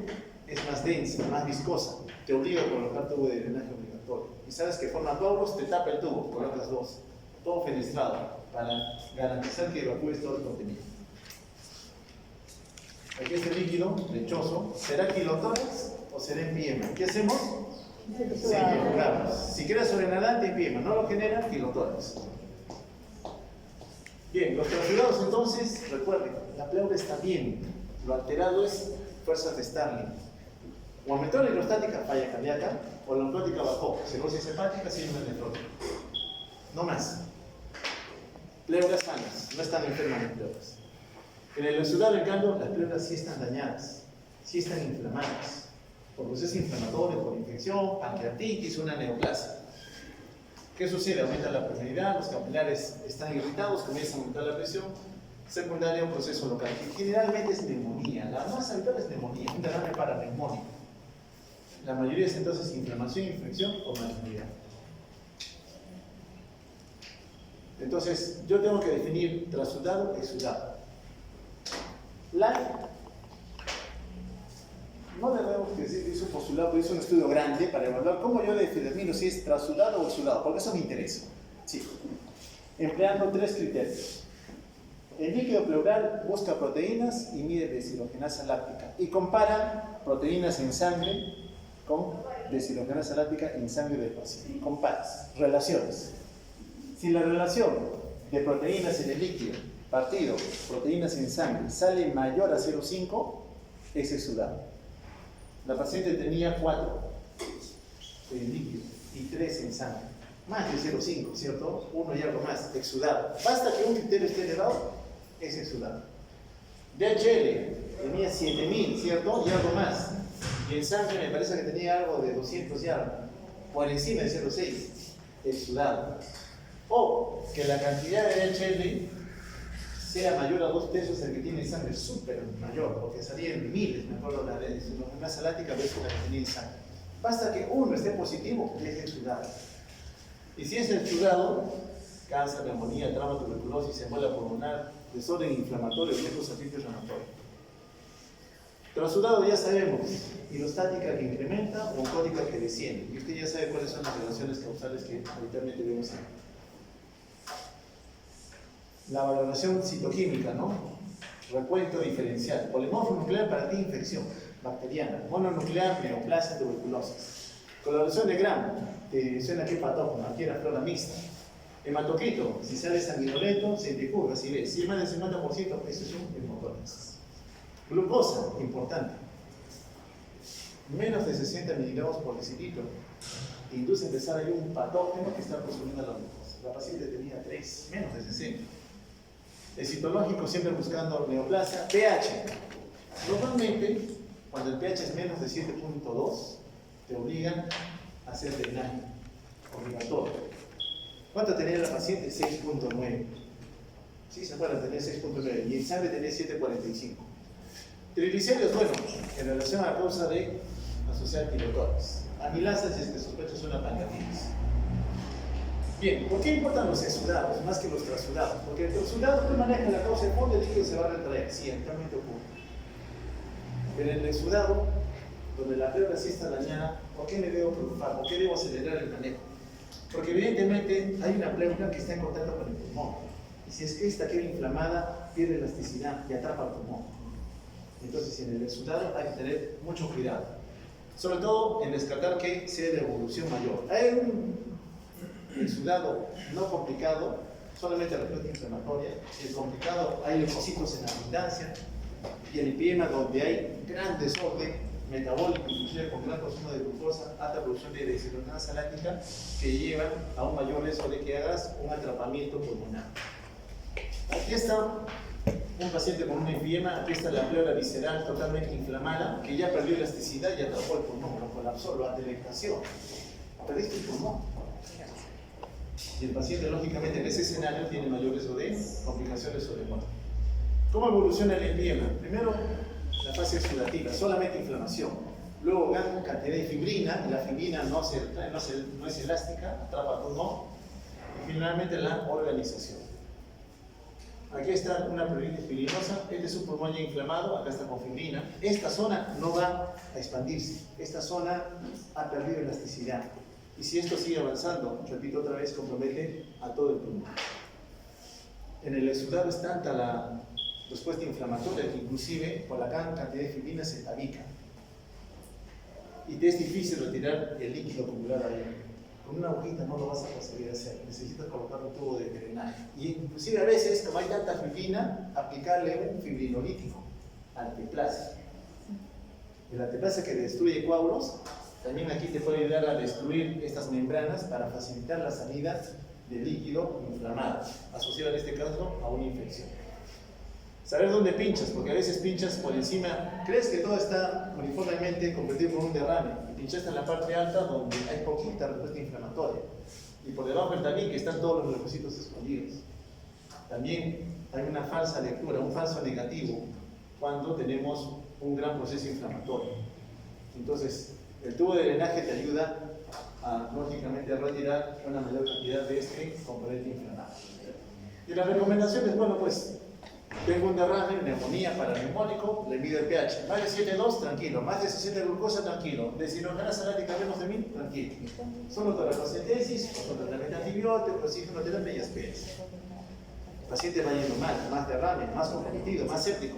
es más densa, más viscosa, te obliga a colocar tubo de drenaje obligatorio. Y sabes que forma coágulos, te tapa el tubo, colocas dos, todo fenestrado, para garantizar que evacúes todo el contenido. Aquí este líquido lechoso, ¿será kilotórax o será empiema? ¿Qué hacemos? Centrifugamos. Si queda sobrenadante, empiema. No lo genera, kilotórax. Bien, los transfugados entonces, recuerden, la pleura está bien. Lo alterado es fuerzas de Starling. O aumentó la hidrostática, falla cardíaca, o la oncótica bajó, cirrosis hepática, síndrome nefrótico. No más. Pleuras sanas, no están enfermas las pleuras. En el exudado, en cambio, las pleuras sí están dañadas, sí están inflamadas, por procesos inflamatorios, por infección, pancreatitis, una neoplasia. ¿Qué sucede? Aumenta la permeabilidad, los capilares están irritados, comienza a aumentar la presión, secundaria a un proceso local, que generalmente es neumonía. La más habitual es neumonía, un derrame paraneumónico. La mayoría es entonces inflamación, infección o malignidad. Entonces, yo tengo que definir trasudado, exudado. No debemos decir que hizo un postulado, hizo un estudio grande para evaluar cómo yo determino si es trasudado o exudado, porque eso me interesa. Sí. Empleando tres criterios. El líquido pleural busca proteínas y mide deshidrogenasa láctica y compara proteínas en sangre con deshidrogenasa láctica en sangre del paciente. Comparas, relaciones. Si la relación de proteínas en el líquido partido proteínas en sangre sale mayor a 0,5, es exudado. La paciente tenía 4 en líquido y 3 en sangre. Más de 0,5, ¿cierto? 1 y algo más, exudado. Basta que un criterio esté elevado, es exudado. DHL tenía 7000, ¿cierto? Y algo más. Y en sangre me parece que tenía algo de 200 y algo. Por encima de 0,6, exudado. O que la cantidad de DHL sea mayor a 2 tercios del que tiene sangre, súper mayor, porque salía en miles, me acuerdo la de la láctica versus la que tenía en sangre. Basta que uno esté positivo, deje exudar. Y si es exudado, cáncer, neumonía, trauma, tuberculosis, embolia pulmonar, desorden inflamatorio, nefrosatritis inflamatorio. Trasudado ya sabemos, hidrostática que incrementa o oncótica que desciende. Y usted ya sabe cuáles son las relaciones causales que habitualmente vemos aquí. La valoración citoquímica, ¿no? Recuento diferencial. Polimorfo nuclear para ti, infección bacteriana. Mononuclear, neoplasia, tuberculosis. Coloración de Gram, te suena qué patógeno, aquí era flora mixta. Hematocrito, si sale sanguinolento, se te curva, si ves. Si es más del 50%, eso es un hemocrotis. Glucosa, importante. Menos de 60 miligramos por decilitro. Induce a empezar ahí un patógeno que está consumiendo la glucosa. La paciente tenía 3, menos de 60. El citológico siempre buscando neoplasia. pH. Normalmente, cuando el pH es menos de 7.2, te obligan a hacer drenaje obligatorio. ¿Cuánto tenía la paciente? 6.9. ¿Sí se acuerdan? Tenía 6.9 y en sangre tenía 7.45. Triglicéridos, bueno, en relación a la causa de asociar tiroides. Amilasa si es que sospechas una pancreatitis. Bien, ¿por qué importan los exudados más que los trasudados? Porque el exudado tú manejas la causa de fondo, el líquido se va a retraer. Sí, actualmente ocurre. Pero en el exudado, donde la pleura sí está dañada, ¿por qué me debo preocupar? ¿Por qué debo acelerar el manejo? Porque evidentemente hay una pleura que está en contacto con el pulmón. Y si es que esta queda inflamada, pierde elasticidad y atrapa el pulmón. Entonces, en el exudado hay que tener mucho cuidado. Sobre todo en descartar que sea de evolución mayor. Hay un exudado no complicado, solamente respuesta inflamatoria. El complicado, hay leucocitos en abundancia. Y el lipidema donde hay gran desorden metabólico, inclusive con gran consumo de glucosa, alta producción de deshidrogenasa láctica, que llevan a un mayor riesgo de que hagas un atrapamiento pulmonar. Aquí está un paciente con un lipidema, aquí está la pleura visceral totalmente inflamada, que ya perdió elasticidad y atrapó el pulmón, lo colapsó, lo atelectació. Perdiste el pulmón. Y el paciente, lógicamente, en ese escenario tiene mayor riesgo de complicaciones o de muerte. ¿Cómo evoluciona el lipidema? Primero, la fase exudativa, solamente inflamación. Luego, gran cantidad de fibrina, y la fibrina no es elástica, atrapa el pulmón. Y finalmente, la organización. Aquí está una pleuritis fibrinosa, este es un pulmón ya inflamado, acá está con fibrina. Esta zona no va a expandirse, esta zona ha perdido elasticidad. Y si esto sigue avanzando, repito otra vez, compromete a todo el pulmón. En el exudado es tanta la respuesta inflamatoria que inclusive por la gran cantidad de fibrina se tabica. Y te es difícil retirar el líquido acumulado ahí. Con una agujita no lo vas a conseguir hacer, necesitas colocar un tubo de drenaje. Y inclusive a veces, como hay tanta fibrina, aplicarle un fibrinolítico, anteplasia. El anteplasia que destruye coágulos, también aquí te puede ayudar a destruir estas membranas para facilitar la salida del líquido inflamado, asociado en este caso a una infección. Saber dónde pinchas, porque a veces pinchas por encima, crees que todo está uniformemente convertido por un derrame, y pinchaste en la parte alta donde hay poquita respuesta inflamatoria, y por debajo del tabique están todos los leucocitos escondidos. También hay una falsa lectura, un falso negativo, cuando tenemos un gran proceso inflamatorio. Entonces, el tubo de drenaje te ayuda a, lógicamente, a retirar una mayor cantidad de este componente inflamado. Y las recomendaciones, bueno, pues, tengo un derrame, neumonía, paraneumónico, le mido el pH. Más de 7,2, tranquilo. Más de 60 de glucosa, tranquilo. Deshidrogenasa láctica menos de 1000, tranquilo. Solo toracocentesis, otro tratamiento antibiótico, oxigenoterapia y aspiras. El paciente va yendo mal, más derrame, más comprometido, más séptico.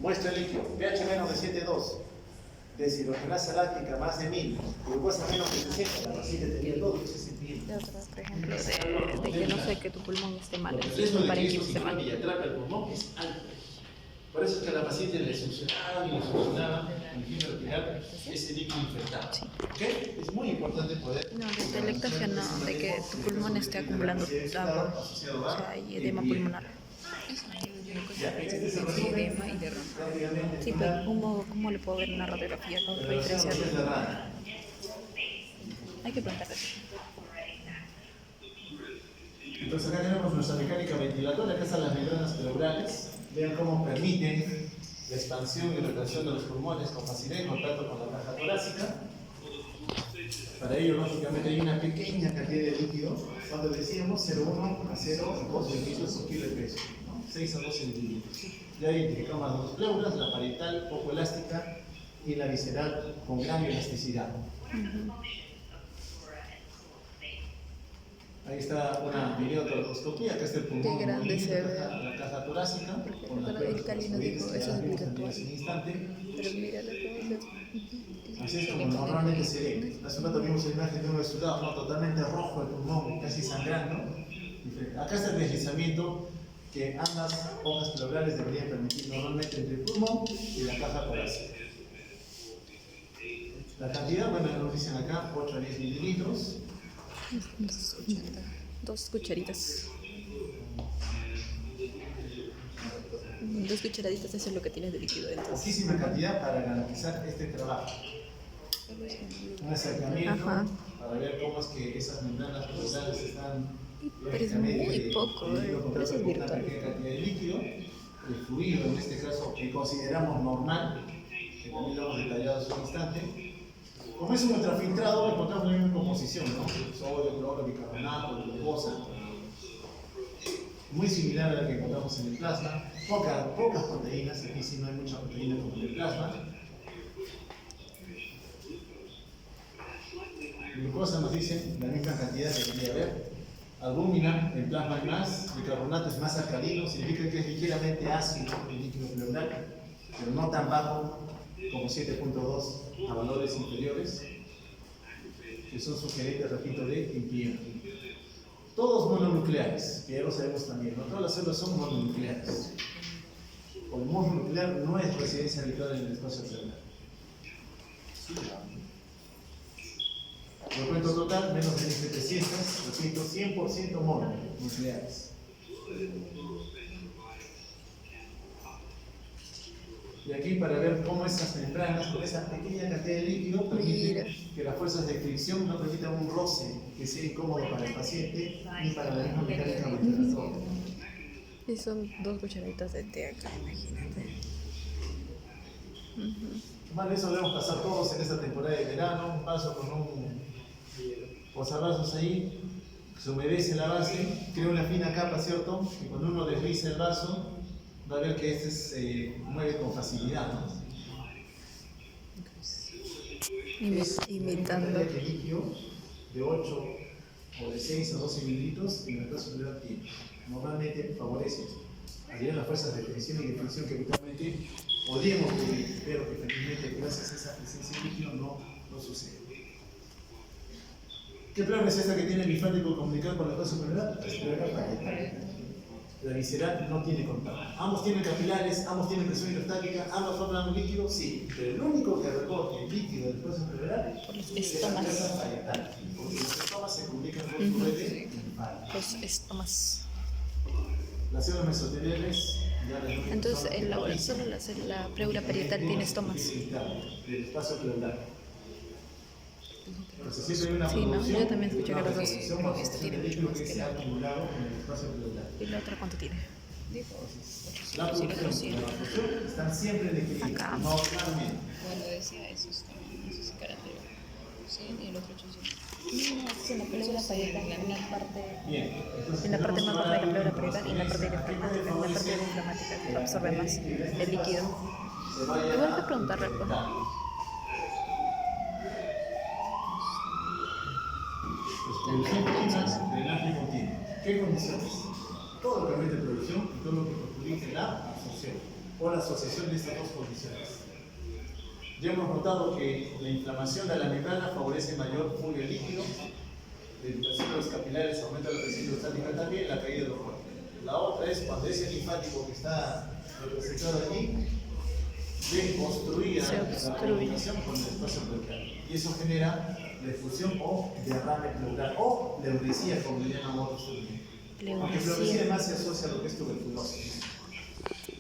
Muestra líquido, pH menos de 7,2. Deshidrogenasa láctica más de 1000, glucosa menos de 60, la paciente tenía todo, se sentía. De otro ejemplo de que no sé que tu pulmón esté mal, El el riesgo de que parénquimo eso esté mal. y atrape el pulmón es alto. Por eso es que a la paciente le succionaban y le succionaban en fin de retirar ese líquido infectado. ¿Ok? Es muy importante poder... No, desde la ectación no, de que tu pulmón esté acumulando agua, o sea, hay edema pulmonar. Edema y derrame. Sí, pero ¿cómo le puedo ver una radiografía? ¿Cómo puedo diferenciarlo? Hay que preguntarle. Entonces acá tenemos nuestra mecánica ventilatoria, acá están las membranas pleurales. Vean cómo permiten la expansión y retención de los pulmones con facilidad en contacto con la caja torácica. Para ello, lógicamente, hay una pequeña cantidad de líquido, cuando decíamos 0,1 a 0,2 mililitros por kilo de peso, ¿no? 6 a 12 mililitros. Ya identificamos las dos pleuras, la parietal poco elástica y la visceral con gran elasticidad. Ahí está una videotoracoscopía, que es el pulmón, Qué grande se ve. la caja torácica, con las El Cali nos dijo, eso es virtual. en un instante. Pero mira la cosa. Así es como normalmente se ve. Hace un rato vimos la imagen de un resultado, ¿no? Totalmente rojo el pulmón, casi sangrando. Acá está el deslizamiento que ambas hojas pleurales deberían permitir normalmente entre el pulmón y la caja torácica. La cantidad, bueno, nos dicen acá, 8 a 10 mililitros. 2 cucharitas. 2 cucharaditas, eso es lo que tienes de líquido dentro. Poquísima cantidad para garantizar este trabajo. Un acercamiento para ver cómo es que esas membranas pleurales están. Pero es muy poco, pero eso es Una virtual. pequeña cantidad de líquido, de fluido en este caso, que consideramos normal, que también lo hemos detallado hace un instante. Como es un ultrafiltrado, encontramos la misma composición, ¿no? Sodio, cloro, bicarbonato, glucosa. Muy similar a la que encontramos en el plasma. Pocas proteínas, aquí sí no hay mucha proteína como en el plasma. Glucosa nos dicen la misma cantidad que debería haber. Albúmina, en plasma hay más. Bicarbonato es más alcalino, significa que es ligeramente ácido el líquido pleural, pero no tan bajo como 7.2 a valores inferiores, que son sugerentes, repito, de limpieza. Todos mononucleares, que ya lo sabemos también, ¿no? Todas las células son mononucleares. El mononuclear no es residencia habitual en el espacio celular. Lo cuento total, menos de 1700, repito, 100% mononucleares. Y aquí para ver cómo esas membranas, con esa pequeña cantidad de líquido, permiten que las fuerzas de fricción no permitan un roce que sea incómodo para el paciente ni para la misma mecánica ventilatoria. Y son 2 cucharaditas de té acá, imagínate. Vale, eso debemos pasar todos en esta temporada de verano, un vaso con un posavasos ahí, se humedece la base, crea una fina capa, ¿cierto? Y cuando uno desliza el vaso, va a ver que este se mueve con facilidad, ¿no? Imitando. De líquido de 8 o de 6 a 12 mililitros en el caso de la piel. Normalmente favorece aliviar las fuerzas de tensión y de fricción que habitualmente podríamos cubrir, pero que felizmente gracias a esa presencia de líquido no sucede. ¿Qué pleura es esta que tiene el linfático comunicado con la fase pleural? Es pleura parietal. La visceral no tiene contacto. Ambos tienen capilares, ambos tienen presión hidrostática, ambos forman un líquido, sí, pero el único que recoge el líquido del espacio pleural es la presa parietal, porque los estomas se comunican con su red linfática. Los estomas. Las células mesoteliales ya las hemos Entonces, visto, solo la pleura parietal tiene estomas. del espacio pleural. Entonces, siempre hay una Sí, ¿no? producción, Yo también escuché que una los dos, reposición, pero una este tiene absorción mucho de más líquido que la se ha acumulado en el espacio pleural. ¿Y la otra cuánto tiene? La producción y la absorción están siempre en equilibrio, Acá. normalmente. Bueno, decía esos también, esos carácter. Sí, y el otro 800. Sí, la pleura parietal en la parte, Bien, entonces, en la parte más baja de la pleura parietal y en la parte inflamación. diafragmática, en la parte diafragmática que absorbe más el líquido. Igual que preguntarle, pues. Producción continua, drenaje continuo. ¿Qué condiciones? Todo lo que permite producción y todo lo que perjudique la absorción o la asociación de estas dos condiciones. Ya hemos notado que la inflamación de la membrana favorece mayor flujo de líquido, la irritación de los capilares aumenta la presión hidrostática también, la caída de los órganos. La otra es cuando ese linfático que está representado allí ve obstruida la comunicación con el espacio pleural. Y eso genera defusión o derrame pleural o pleuresía, como le llaman otros también. Aunque pleuresía además se asocia a lo que es tuberculosis.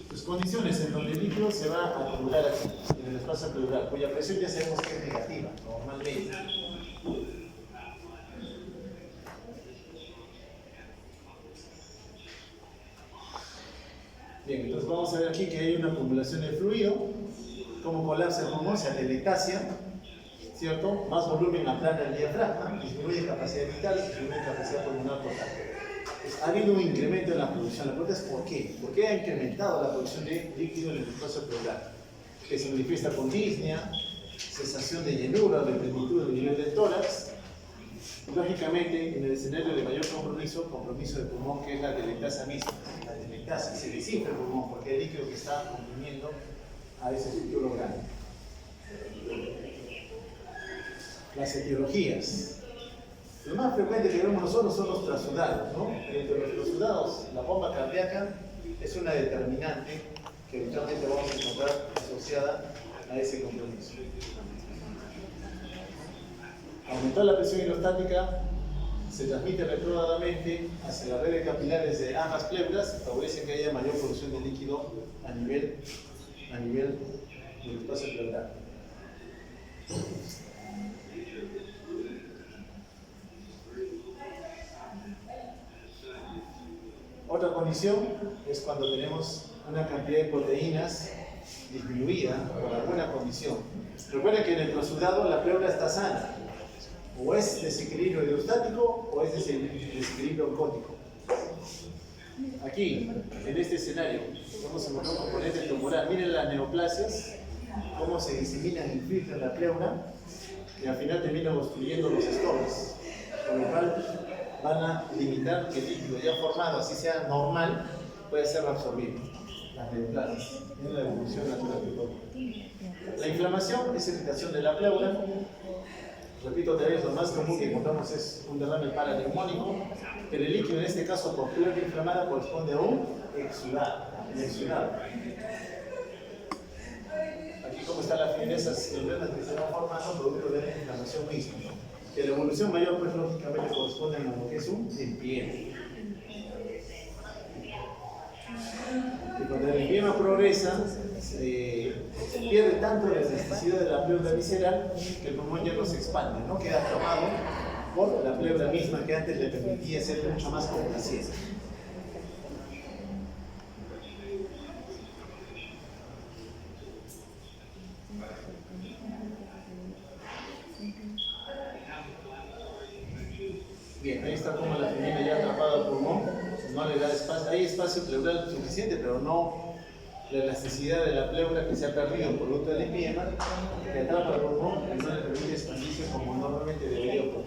Pues condiciones en donde el líquido se va a acumular aquí, en el espacio pleural, cuya presión ya sabemos que es negativa, normalmente. Bien, entonces vamos a ver aquí que hay una acumulación de fluido, como colapsa el pulmón, se atelectasia, ¿cierto? Más volumen aplana el diafragma, disminuye capacidad vital, disminuye capacidad pulmonar total. Pues, ha habido un incremento en la producción. La pregunta es ¿por qué? ¿Por qué ha incrementado la producción de líquido en el espacio pleural? Que se manifiesta con disnea, sensación de llenura, de plenitud del nivel del tórax. Lógicamente, en el escenario de mayor compromiso de pulmón, que es la delentasa misma, la delentasa, se desinfla el pulmón porque el líquido que está comprimiendo a esa estructura orgánica. Las etiologías. Lo más frecuente que vemos nosotros son los trasudados, ¿no? Entre los trasudados, la bomba cardíaca es una determinante que eventualmente vamos a encontrar asociada a ese compromiso. Aumentar la presión hidrostática se transmite retrógradamente hacia las redes capilares de ambas pleuras y favorece que haya mayor producción de líquido a nivel del espacio pleural. Otra condición es cuando tenemos una cantidad de proteínas disminuida por alguna condición. Recuerden que en el trasudado la pleura está sana. O es desequilibrio hidrostático o es desequilibrio oncótico. Aquí, en este escenario, vamos a encontrar un componente tumoral. Miren las neoplasias, cómo se diseminan y infiltran la pleura y al final terminan obstruyendo los estomas, con lo cual van a limitar que el líquido ya formado, así sea normal, puede ser absorbido. Las neoplasias, es la evolución natural de todo. La inflamación es irritación de la pleura. Repito otra vez, lo más común que encontramos es un derrame paraneumónico, pero el líquido en este caso por pleura inflamada corresponde a un exudado. Aquí como están las fibrosas neuronas que se van formando producto de la inflamación misma. Que la evolución mayor pues lógicamente corresponde a lo que es un empiema. Y cuando el empiema progresa, se pierde tanto la elasticidad de la pleura visceral que el pulmón ya no se expande, ¿no? Queda tomado por la pleura misma que antes le permitía ser mucho más complaciente. Bien, ahí está como la fibrina ya atrapada al pulmón, no le da espacio, hay espacio pleural suficiente, pero no la elasticidad de la pleura que se ha perdido por producto del empiema, que atrapa el pulmón y no le permite expandirse como normalmente debería ocurrir.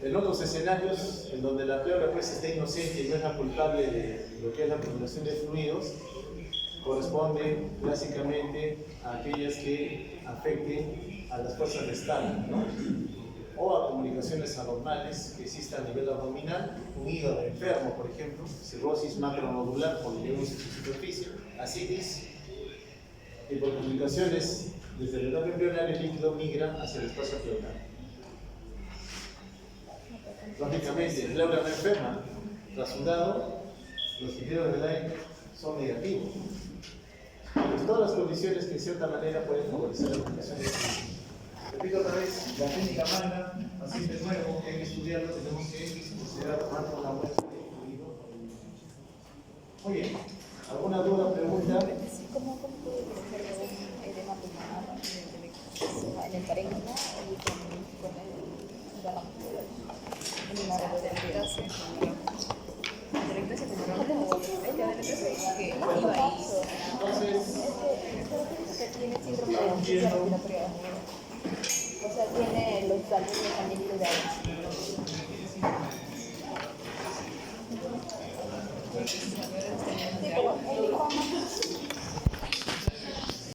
En otros escenarios, en donde la pleura pues está inocente y no es la culpable de lo que es la acumulación de fluidos, corresponde clásicamente a aquellas que afecten a las fuerzas de Stalin, ¿no? O a comunicaciones anormales que existan a nivel abdominal, un hígado enfermo, por ejemplo, cirrosis macronodular por neurosis de superficie, ascitis, y por comunicaciones desde el etapa embrionaria el líquido migra hacia el espacio pleural. Lógicamente, el pleura no enferma, trasudado, los líquidos del aire son negativos. Pues todas las condiciones que en cierta manera pueden favorecer la comunicación de repito otra vez, la técnica magna, paciente nuevo, que hay que estudiarlo, tenemos que considerar tomar con la muestra de fluido. Muy bien, ¿alguna duda, pregunta? ¿Cómo puede crecer un edema pulmonar en el parénquima y con el derrame pleural? En una delentasa que iba ahí. Entonces, Tiene síndrome de insuficiencia respiratoria. O sea, tiene los datos de también cuidados.